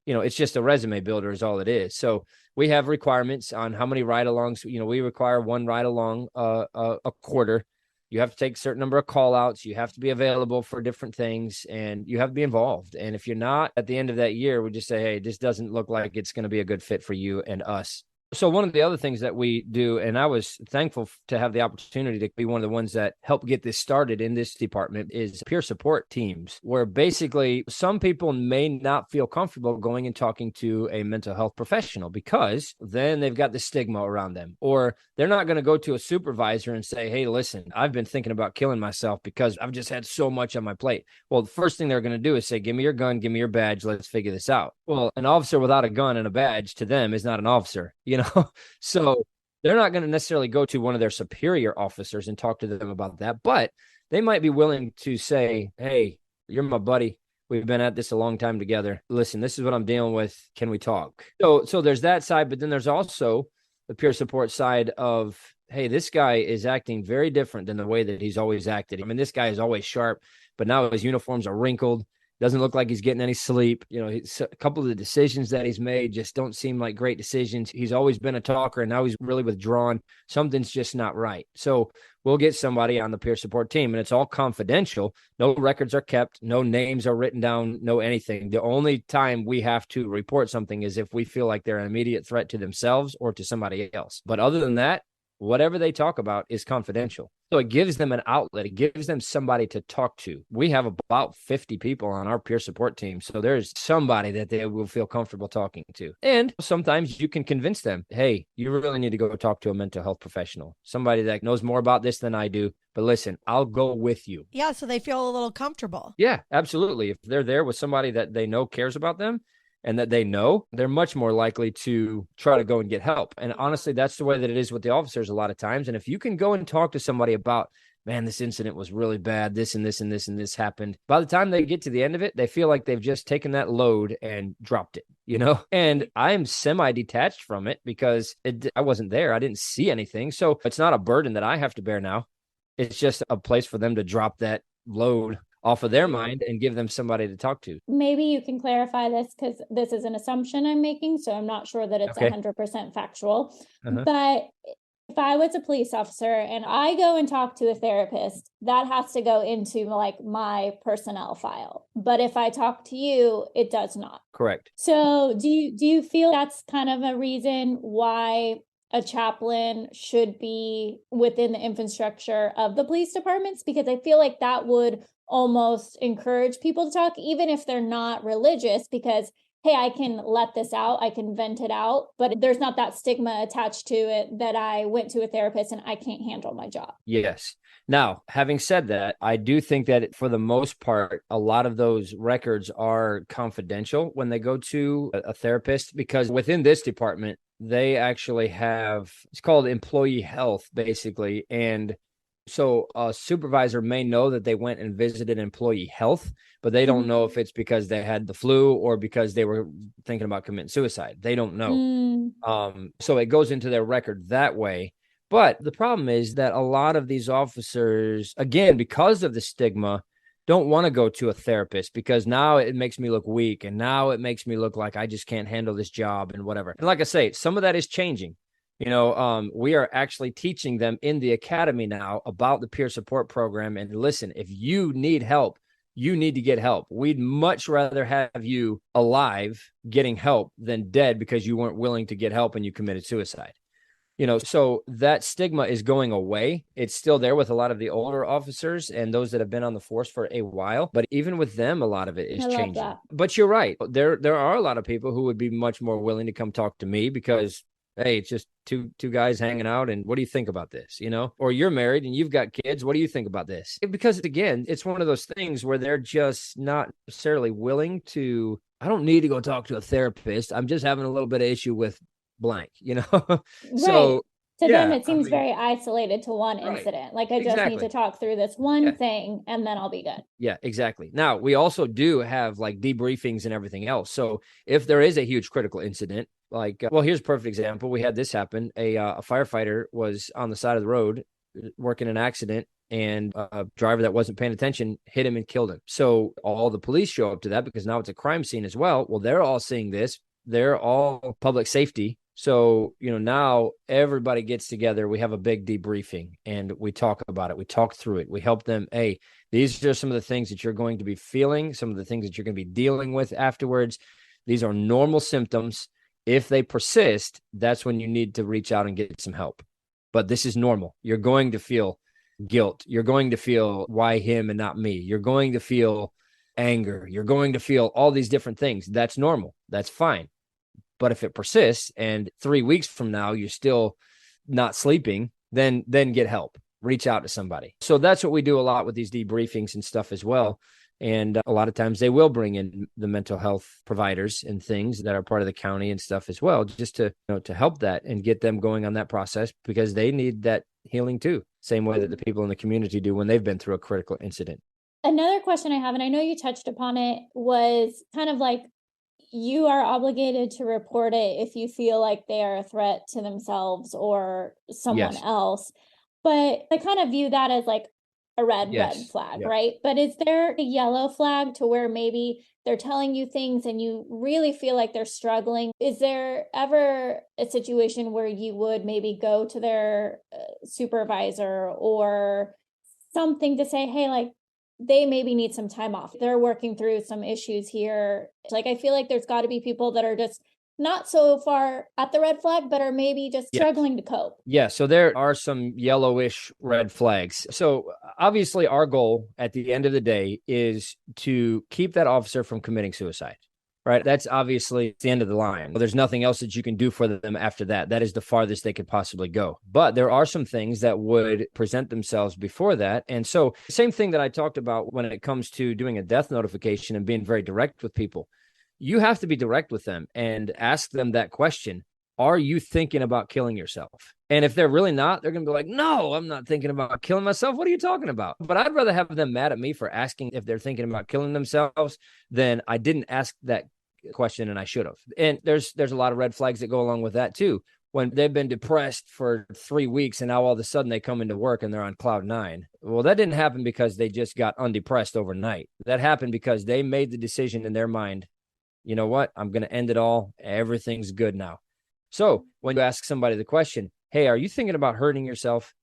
it's just a resume builder is all it is. So we have requirements on how many ride-alongs. We require 1 ride-along a quarter. You have to take a certain number of call outs. You have to be available for different things, and you have to be involved. And if you're not, at the end of that year, we just say, hey, this doesn't look like it's going to be a good fit for you and us. So one of the other things that we do, and I was thankful to have the opportunity to be one of the ones that helped get this started in this department, is peer support teams, where basically some people may not feel comfortable going and talking to a mental health professional because then they've got the stigma around them, or they're not going to go to a supervisor and say, hey, listen, I've been thinking about killing myself because I've just had so much on my plate. Well, the first thing they're going to do is say, give me your gun, give me your badge, let's figure this out. Well, an officer without a gun and a badge to them is not an officer, So they're not going to necessarily go to one of their superior officers and talk to them about that, but they might be willing to say, hey, you're my buddy. We've been at this a long time together. Listen, this is what I'm dealing with. Can we talk? So there's that side, but then there's also the peer support side of, hey, this guy is acting very different than the way that he's always acted. I mean, this guy is always sharp, but now his uniforms are wrinkled. Doesn't look like he's getting any sleep. A couple of the decisions that he's made just don't seem like great decisions. He's always been a talker, and now he's really withdrawn. Something's just not right. So we'll get somebody on the peer support team, and it's all confidential. No records are kept. No names are written down. No anything. The only time we have to report something is if we feel like they're an immediate threat to themselves or to somebody else. But other than that, whatever they talk about is confidential. So it gives them an outlet. It gives them somebody to talk to. We have about 50 people on our peer support team. So there's somebody that they will feel comfortable talking to. And sometimes you can convince them, hey, you really need to go talk to a mental health professional, somebody that knows more about this than I do. But listen, I'll go with you. Yeah, so they feel a little comfortable. Yeah, absolutely. If they're there with somebody that they know cares about them, and that they know, they're much more likely to try to go and get help. And honestly, that's the way that it is with the officers a lot of times. And if you can go and talk to somebody about, man, this incident was really bad, this and this and this and this happened, by the time they get to the end of it, they feel like they've just taken that load and dropped it, And I'm semi-detached from it because I wasn't there. I didn't see anything. So it's not a burden that I have to bear now. It's just a place for them to drop that load off of their mind and give them somebody to talk to. Maybe you can clarify this because this is an assumption I'm making, so I'm not sure that it's 100% factual. But if I was a police officer and I go and talk to a therapist, that has to go into like my personnel file. But if I talk to you, it does not. Correct. So do you feel that's kind of a reason why a chaplain should be within the infrastructure of the police departments? Because I feel like that would almost encourage people to talk, even if they're not religious, because, hey, I can let this out, I can vent it out, but there's not that stigma attached to it that I went to a therapist and I can't handle my job. Yes. Now, having said that, I do think that for the most part, a lot of those records are confidential when they go to a therapist, because within this department, they actually have, it's called employee health, basically. And so a supervisor may know that they went and visited employee health, but they don't know if it's because they had the flu or because they were thinking about committing suicide. They don't know. So it goes into their record that way. But the problem is that a lot of these officers, again, because of the stigma, don't want to go to a therapist because now it makes me look weak and now it makes me look like I just can't handle this job and whatever. And like I say, some of that is changing. We are actually teaching them in the academy now about the peer support program. And listen, if you need help, you need to get help. We'd much rather have you alive getting help than dead because you weren't willing to get help and you committed suicide. So that stigma is going away. It's still there with a lot of the older officers and those that have been on the force for a while. But even with them, a lot of it is changing. But you're right. There are a lot of people who would be much more willing to come talk to me because, hey, it's just two guys hanging out. And what do you think about this? Or you're married and you've got kids. What do you think about this? Because again, it's one of those things where they're just not necessarily willing to, I don't need to go talk to a therapist. I'm just having a little bit of issue with blank, So to them, it seems very isolated to one incident. Like I just need to talk through this one thing and then I'll be good. Yeah, exactly. Now we also do have like debriefings and everything else. So if there is a huge critical incident, like, here's a perfect example. We had this happen. A firefighter was on the side of the road working an accident and a driver that wasn't paying attention hit him and killed him. So all the police show up to that because now it's a crime scene as well. Well, they're all seeing this. They're all public safety. So, now everybody gets together. We have a big debriefing and we talk about it. We talk through it. We help them. Hey, these are some of the things that you're going to be feeling, some of the things that you're going to be dealing with afterwards. These are normal symptoms. If they persist, that's when you need to reach out and get some help. But this is normal. You're going to feel guilt. You're going to feel, why him and not me? You're going to feel anger. You're going to feel all these different things. That's normal. That's fine. But if it persists and 3 weeks from now you're still not sleeping, then get help. Reach out to somebody. So that's what we do a lot with these debriefings and stuff as well. And a lot of times they will bring in the mental health providers and things that are part of the county and stuff as well, just to, to help that and get them going on that process, because they need that healing too. Same way that the people in the community do when they've been through a critical incident. Another question I have, and I know you touched upon it, was kind of like, you are obligated to report it if you feel like they are a threat to themselves or someone else. But I kind of view that as like a red flag, right? But is there a yellow flag to where maybe they're telling you things and you really feel like they're struggling? Is there ever a situation where you would maybe go to their supervisor or something to say, hey, like, they maybe need some time off. They're working through some issues here. Like, I feel like there's got to be people that are just not so far at the red flag, but are maybe just struggling to cope. Yeah. So there are some yellowish red flags. So obviously our goal at the end of the day is to keep that officer from committing suicide, right? That's obviously the end of the line. There's nothing else that you can do for them after that. That is the farthest they could possibly go. But there are some things that would present themselves before that. And so same thing that I talked about when it comes to doing a death notification and being very direct with people. You have to be direct with them and ask them that question. Are you thinking about killing yourself? And if they're really not, they're going to be like, no, I'm not thinking about killing myself. What are you talking about? But I'd rather have them mad at me for asking if they're thinking about killing themselves than I didn't ask that question and I should have. And there's a lot of red flags that go along with that too. When they've been depressed for 3 weeks and now all of a sudden they come into work and they're on cloud 9. Well, that didn't happen because they just got undepressed overnight. That happened because they made the decision in their mind, you know what? I'm going to end it all. Everything's good now. So when you ask somebody the question, hey, are you thinking about hurting yourself?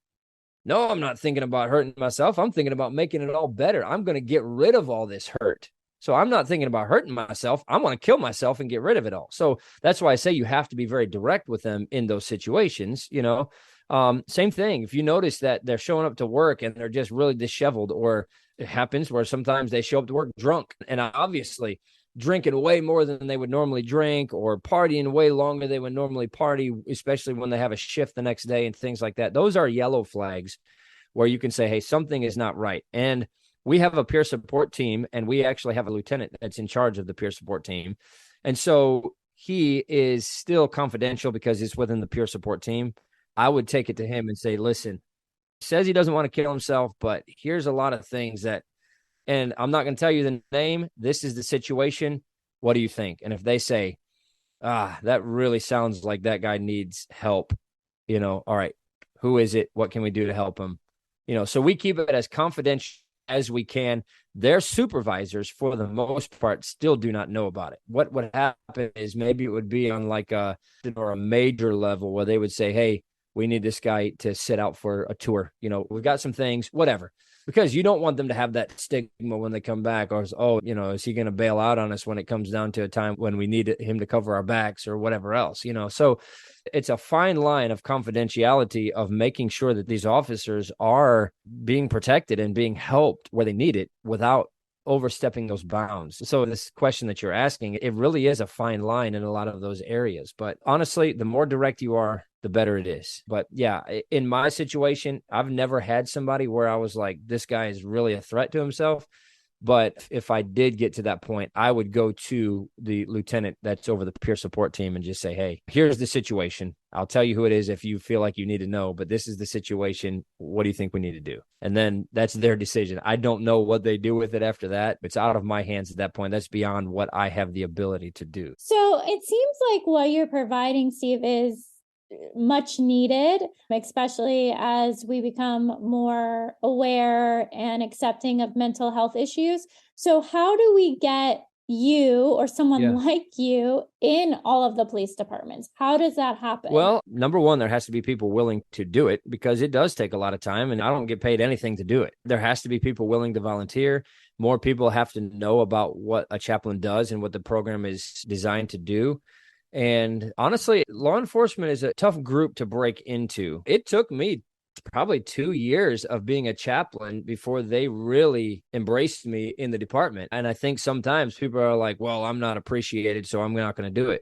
No, I'm not thinking about hurting myself. I'm thinking about making it all better. I'm going to get rid of all this hurt. So I'm not thinking about hurting myself. I want to kill myself and get rid of it all. So that's why I say you have to be very direct with them in those situations. Same thing. If you notice that they're showing up to work and they're just really disheveled, or it happens where sometimes they show up to work drunk and obviously drinking way more than they would normally drink, or partying way longer than they would normally party, especially when they have a shift the next day and things like that. Those are yellow flags where you can say, hey, something is not right. And we have a peer support team, and we actually have a lieutenant that's in charge of the peer support team. And so he is still confidential because it's within the peer support team. I would take it to him and say, listen, he says he doesn't want to kill himself, but here's a lot of things that, and I'm not going to tell you the name. This is the situation. What do you think? And if they say, that really sounds like that guy needs help, all right, who is it? What can we do to help him? So we keep it as confidential as we can. Their supervisors, for the most part, still do not know about it. What would happen is maybe it would be on like a major level where they would say, hey, we need this guy to sit out for a tour. We've got some things, whatever. Because you don't want them to have that stigma when they come back, or, is he going to bail out on us when it comes down to a time when we need him to cover our backs or whatever else, So it's a fine line of confidentiality of making sure that these officers are being protected and being helped where they need it without overstepping those bounds. So this question that you're asking, it really is a fine line in a lot of those areas. But honestly, the more direct you are, the better it is. But yeah, in my situation, I've never had somebody where I was like, this guy is really a threat to himself. But if I did get to that point, I would go to the lieutenant that's over the peer support team and just say, hey, here's the situation. I'll tell you who it is if you feel like you need to know, but this is the situation. What do you think we need to do? And then that's their decision. I don't know what they do with it after that. It's out of my hands at that point. That's beyond what I have the ability to do. So it seems like what you're providing, Steve, is much needed, especially as we become more aware and accepting of mental health issues. So how do we get you or someone like you in all of the police departments? How does that happen? Well, number one, there has to be people willing to do it, because it does take a lot of time and I don't get paid anything to do it. There has to be people willing to volunteer. More people have to know about what a chaplain does and what the program is designed to do. And honestly, law enforcement is a tough group to break into. It took me probably 2 years of being a chaplain before they really embraced me in the department. And I think sometimes people are like, well, I'm not appreciated, so I'm not going to do it.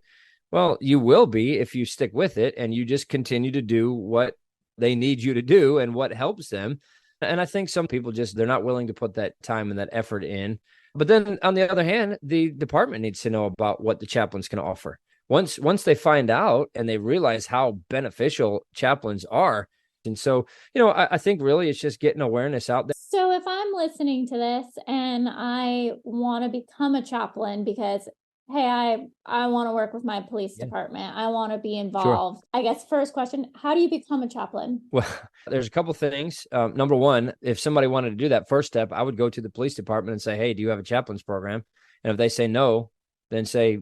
Well, you will be if you stick with it and you just continue to do what they need you to do and what helps them. And I think some people they're not willing to put that time and that effort in. But then on the other hand, the department needs to know about what the chaplain's can offer. Once they find out and they realize how beneficial chaplains are. And so, I think really it's just getting awareness out there. So if I'm listening to this and I want to become a chaplain because, hey, I want to work with my police department, I want to be involved. Sure. I guess first question, how do you become a chaplain? Well, there's a couple things. Number one, if somebody wanted to do that first step, I would go to the police department and say, hey, do you have a chaplain's program? And if they say no, then say,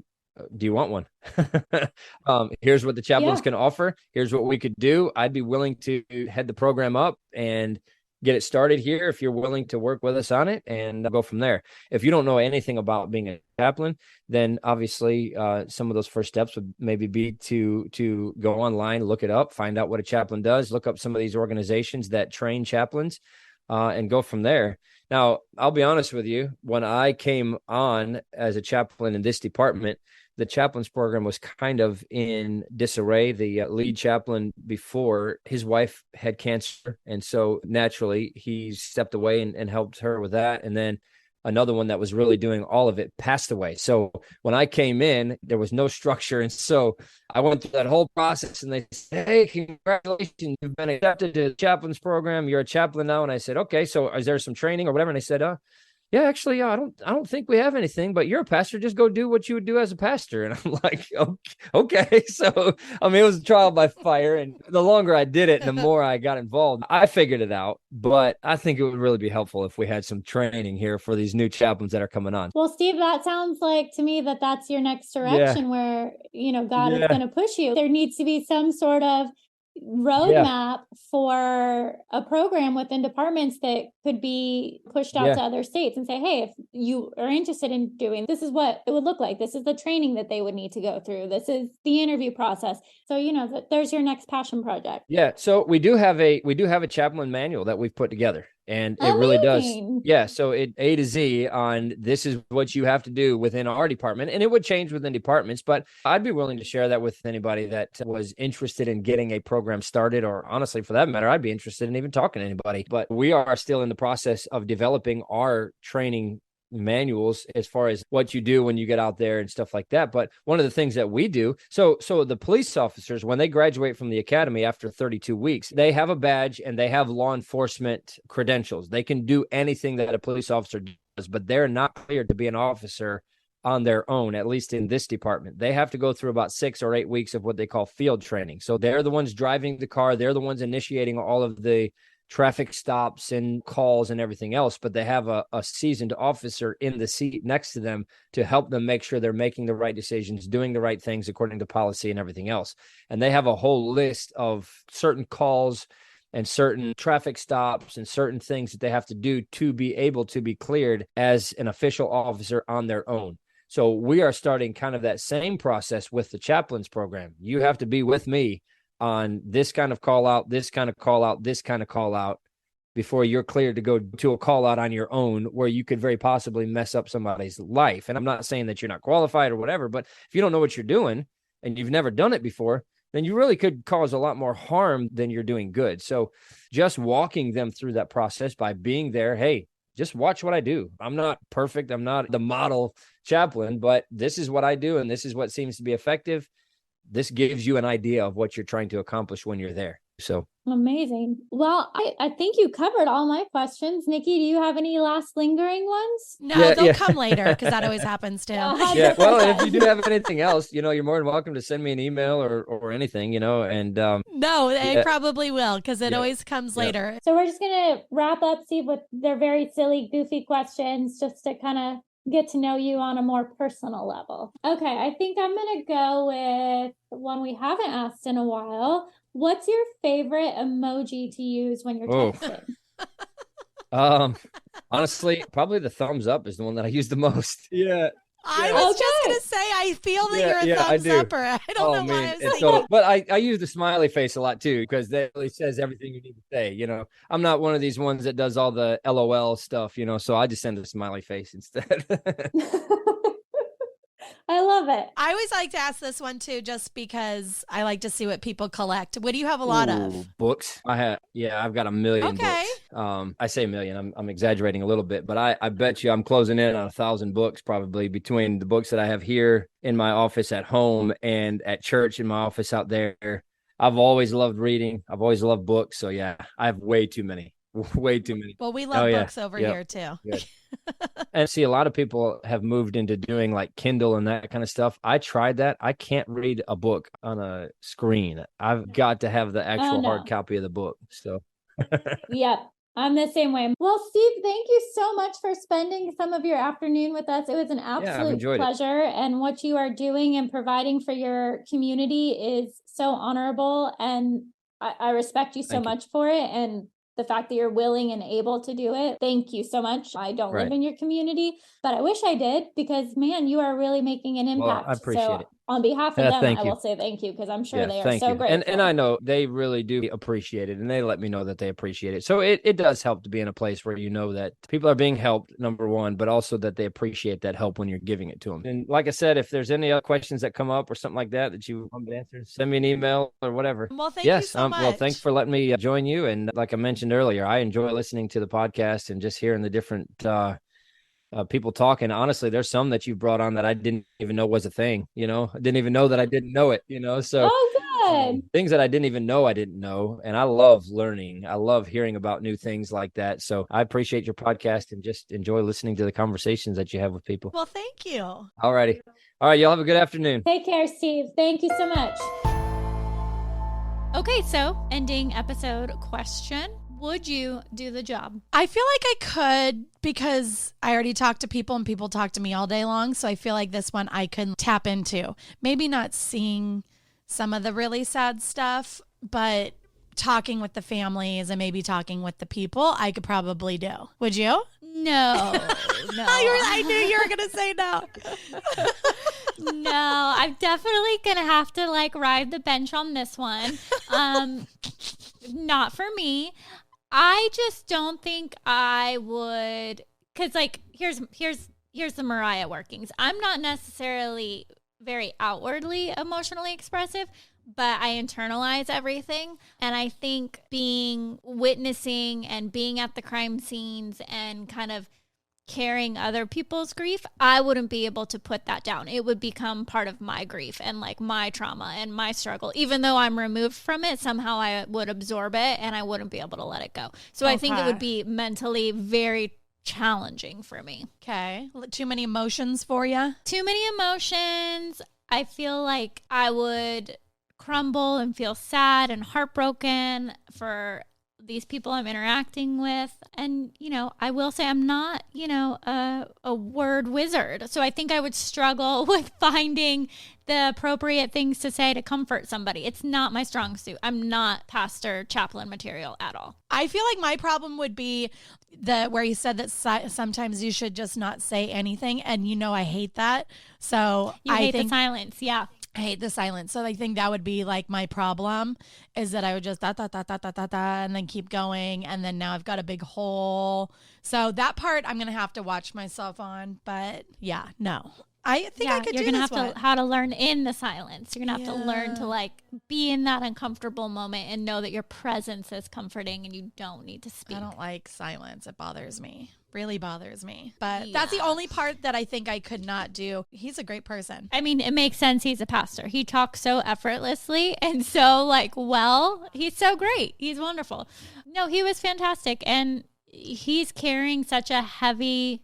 do you want one? Here's what the chaplains can offer. Here's what we could do. I'd be willing to head the program up and get it started here if you're willing to work with us on it, and go from there. If you don't know anything about being a chaplain, then obviously some of those first steps would maybe be to go online, look it up, find out what a chaplain does, look up some of these organizations that train chaplains, and go from there. Now, I'll be honest with you. When I came on as a chaplain in this department, the chaplain's program was kind of in disarray. The lead chaplain before, his wife had cancer. And so naturally he stepped away and helped her with that. And then another one that was really doing all of it passed away. So when I came in, there was no structure. And so I went through that whole process and they said, hey, congratulations, you've been accepted to the chaplain's program. You're a chaplain now. And I said, okay, so is there some training or whatever? And they said, yeah, actually, I don't think we have anything, but you're a pastor. Just go do what you would do as a pastor. And I'm like, okay. So, it was a trial by fire. And the longer I did it, the more I got involved. I figured it out, but I think it would really be helpful if we had some training here for these new chaplains that are coming on. Well, Steve, that sounds like to me that's your next direction where, God is going to push you. There needs to be some sort of roadmap for a program within departments that could be pushed out to other states and say, hey, if you are interested in doing this, is what it would look like. This is the training that they would need to go through. This is the interview process. So, there's your next passion project. Yeah. So we do have a chaplain manual that we've put together. And it really does. Yeah. So it A to Z on this is what you have to do within our department. And it would change within departments, but I'd be willing to share that with anybody that was interested in getting a program started, or honestly, for that matter, I'd be interested in even talking to anybody. But we are still in the process of developing our training manuals as far as what you do when you get out there and stuff like that. But one of the things that we do, so the police officers, when they graduate from the academy after 32 weeks, they have a badge and they have law enforcement credentials. They can do anything that a police officer does, but they're not cleared to be an officer on their own, at least in this department. They have to go through about 6 or 8 weeks of what they call field training. So they're the ones driving the car. They're the ones initiating all of the traffic stops and calls and everything else, but they have a seasoned officer in the seat next to them to help them make sure they're making the right decisions, doing the right things according to policy and everything else. And they have a whole list of certain calls and certain traffic stops and certain things that they have to do to be able to be cleared as an official officer on their own. So we are starting kind of that same process with the chaplains program. You have to be with me on this kind of call out, this kind of call out, this kind of call out before you're cleared to go to a call out on your own where you could very possibly mess up somebody's life. And I'm not saying that you're not qualified or whatever, but if you don't know what you're doing and you've never done it before, then you really could cause a lot more harm than you're doing good. So just walking them through that process by being there, hey, just watch what I do. I'm not perfect. I'm not the model chaplain, but this is what I do. And this is what seems to be effective. This gives you an idea of what you're trying to accomplish when you're there. So amazing. Well, I think you covered all my questions. Nikki, do you have any last lingering ones? No, they'll come later because that always happens too. Yeah. Well, if you do have anything else, you're more than welcome to send me an email or anything, and no, they probably will because it always comes later. So we're just going to wrap up, Steve, with their very silly, goofy questions just to kind of get to know you on a more personal level. Okay, I think I'm going to go with one we haven't asked in a while. What's your favorite emoji to use when you're texting? Honestly, probably the thumbs up is the one that I use the most. Yeah. I Yeah. was just Okay. going to say, I feel that Yeah, you're a I thumbs do. upper. I don't know why I was And thinking. but I use the smiley face a lot too, because that really says everything you need to say. I'm not one of these ones that does all the LOL stuff, so I just send a smiley face instead. I love it. I always like to ask this one too, just because I like to see what people collect. What do you have a lot Ooh, of? books. I've got a million Okay. books. I say million. I'm exaggerating a little bit, but I bet you I'm closing in on 1,000 books probably between the books that I have here in my office at home and at church in my office out there. I've always loved reading. I've always loved books. So yeah, I have way too many. Way too many. Well, we love books over here too. Good. And see, a lot of people have moved into doing like Kindle and that kind of stuff. I tried that. I can't read a book on a screen. I've got to have the actual hard copy of the book. So, Yep. I'm the same way. Well, Steve, thank you so much for spending some of your afternoon with us. It was an absolute pleasure. And what you are doing and providing for your community is so honorable. And I respect you so much for it. And the fact that you're willing and able to do it. Thank you so much. I don't live in your community, but I wish I did, because man, you are really making an impact. Well, I appreciate it. On behalf of them, I will say thank you, because I'm sure they are so grateful. And I know they really do appreciate it, and they let me know that they appreciate it. So it does help to be in a place where you know that people are being helped, number one, but also that they appreciate that help when you're giving it to them. And like I said, if there's any other questions that come up or something like that you want me to answer, send me an email or whatever. Well, thank you so much. Well, thanks for letting me join you. And like I mentioned earlier, I enjoy listening to the podcast and just hearing the different people talking. Honestly, there's some that you brought on that I didn't even know was a thing. I didn't even know that I didn't know it. So good. Things that I didn't even know I didn't know, and I love learning. I love hearing about new things like that. So I appreciate your podcast and just enjoy listening to the conversations that you have with people. Well, thank you. All righty. All right, y'all have a good afternoon. Take care, Steve. Thank you so much. Okay, so ending episode question. Would you do the job? I feel like I could, because I already talked to people and people talk to me all day long. So I feel like this one I could tap into. Maybe not seeing some of the really sad stuff, but talking with the families and maybe talking with the people, I could probably do. Would you? No. I knew you were going to say no. No, I'm definitely going to have to ride the bench on this one. Not for me. I just don't think I would, because here's the Mariah workings. I'm not necessarily very outwardly emotionally expressive, but I internalize everything. And I think witnessing and being at the crime scenes and kind of carrying other people's grief, I wouldn't be able to put that down. It would become part of my grief and my trauma and my struggle. Even though I'm removed from it, somehow I would absorb it and I wouldn't be able to let it go. So I think it would be mentally very challenging for me. Okay. Too many emotions for you? Too many emotions. I feel like I would crumble and feel sad and heartbroken for these people I'm interacting with. And, I will say I'm not, a word wizard. So I think I would struggle with finding the appropriate things to say to comfort somebody. It's not my strong suit. I'm not pastor chaplain material at all. I feel like my problem would be where you said that sometimes you should just not say anything. And I hate that. So I hate the silence. Yeah. I hate the silence. So I think that would be my problem, is that I would just da, da, da, da, da, da, da, and then keep going. And then now I've got a big hole. So that part I'm going to have to watch myself on. But yeah, no. I think I could do this one. You're going to have to how to learn in the silence. You're going to have to learn to be in that uncomfortable moment and know that your presence is comforting and you don't need to speak. I don't like silence. It bothers me. Really bothers me. But that's the only part that I think I could not do. He's a great person. I mean, it makes sense. He's a pastor. He talks so effortlessly and so he's so great. He's wonderful. No, he was fantastic. And he's carrying such a heavy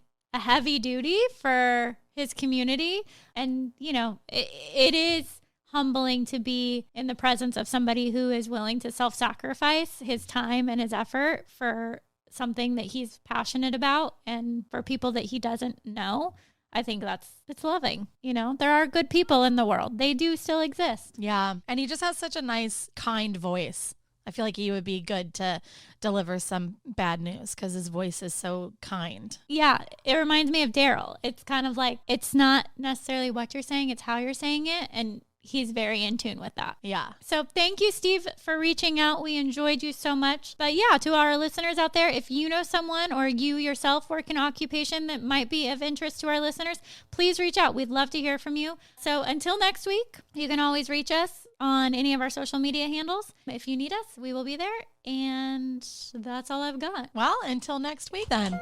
duty for his community. And, it is humbling to be in the presence of somebody who is willing to self-sacrifice his time and his effort for something that he's passionate about and for people that he doesn't know. I think it's loving. There are good people in the world. They do still exist. Yeah. And he just has such a nice, kind voice. I feel like he would be good to deliver some bad news because his voice is so kind. Yeah, it reminds me of Daryl. It's kind of like, it's not necessarily what you're saying, it's how you're saying it. And he's very in tune with that. Yeah. So thank you, Steve, for reaching out. We enjoyed you so much. But yeah, to our listeners out there, if you know someone or you yourself work an occupation that might be of interest to our listeners, please reach out. We'd love to hear from you. So until next week, you can always reach us on any of our social media handles. If you need us, we will be there. And that's all I've got. Well, until next week then.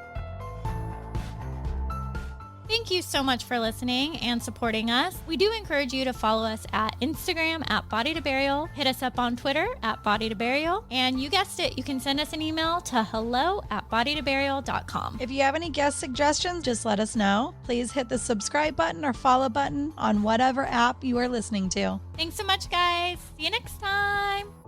Thank you so much for listening and supporting us. We do encourage you to follow us at Instagram at Body to Burial. Hit us up on Twitter at Body to Burial. And you guessed it, you can send us an email to hello@bodytoburial.com. If you have any guest suggestions, just let us know. Please hit the subscribe button or follow button on whatever app you are listening to. Thanks so much, guys. See you next time.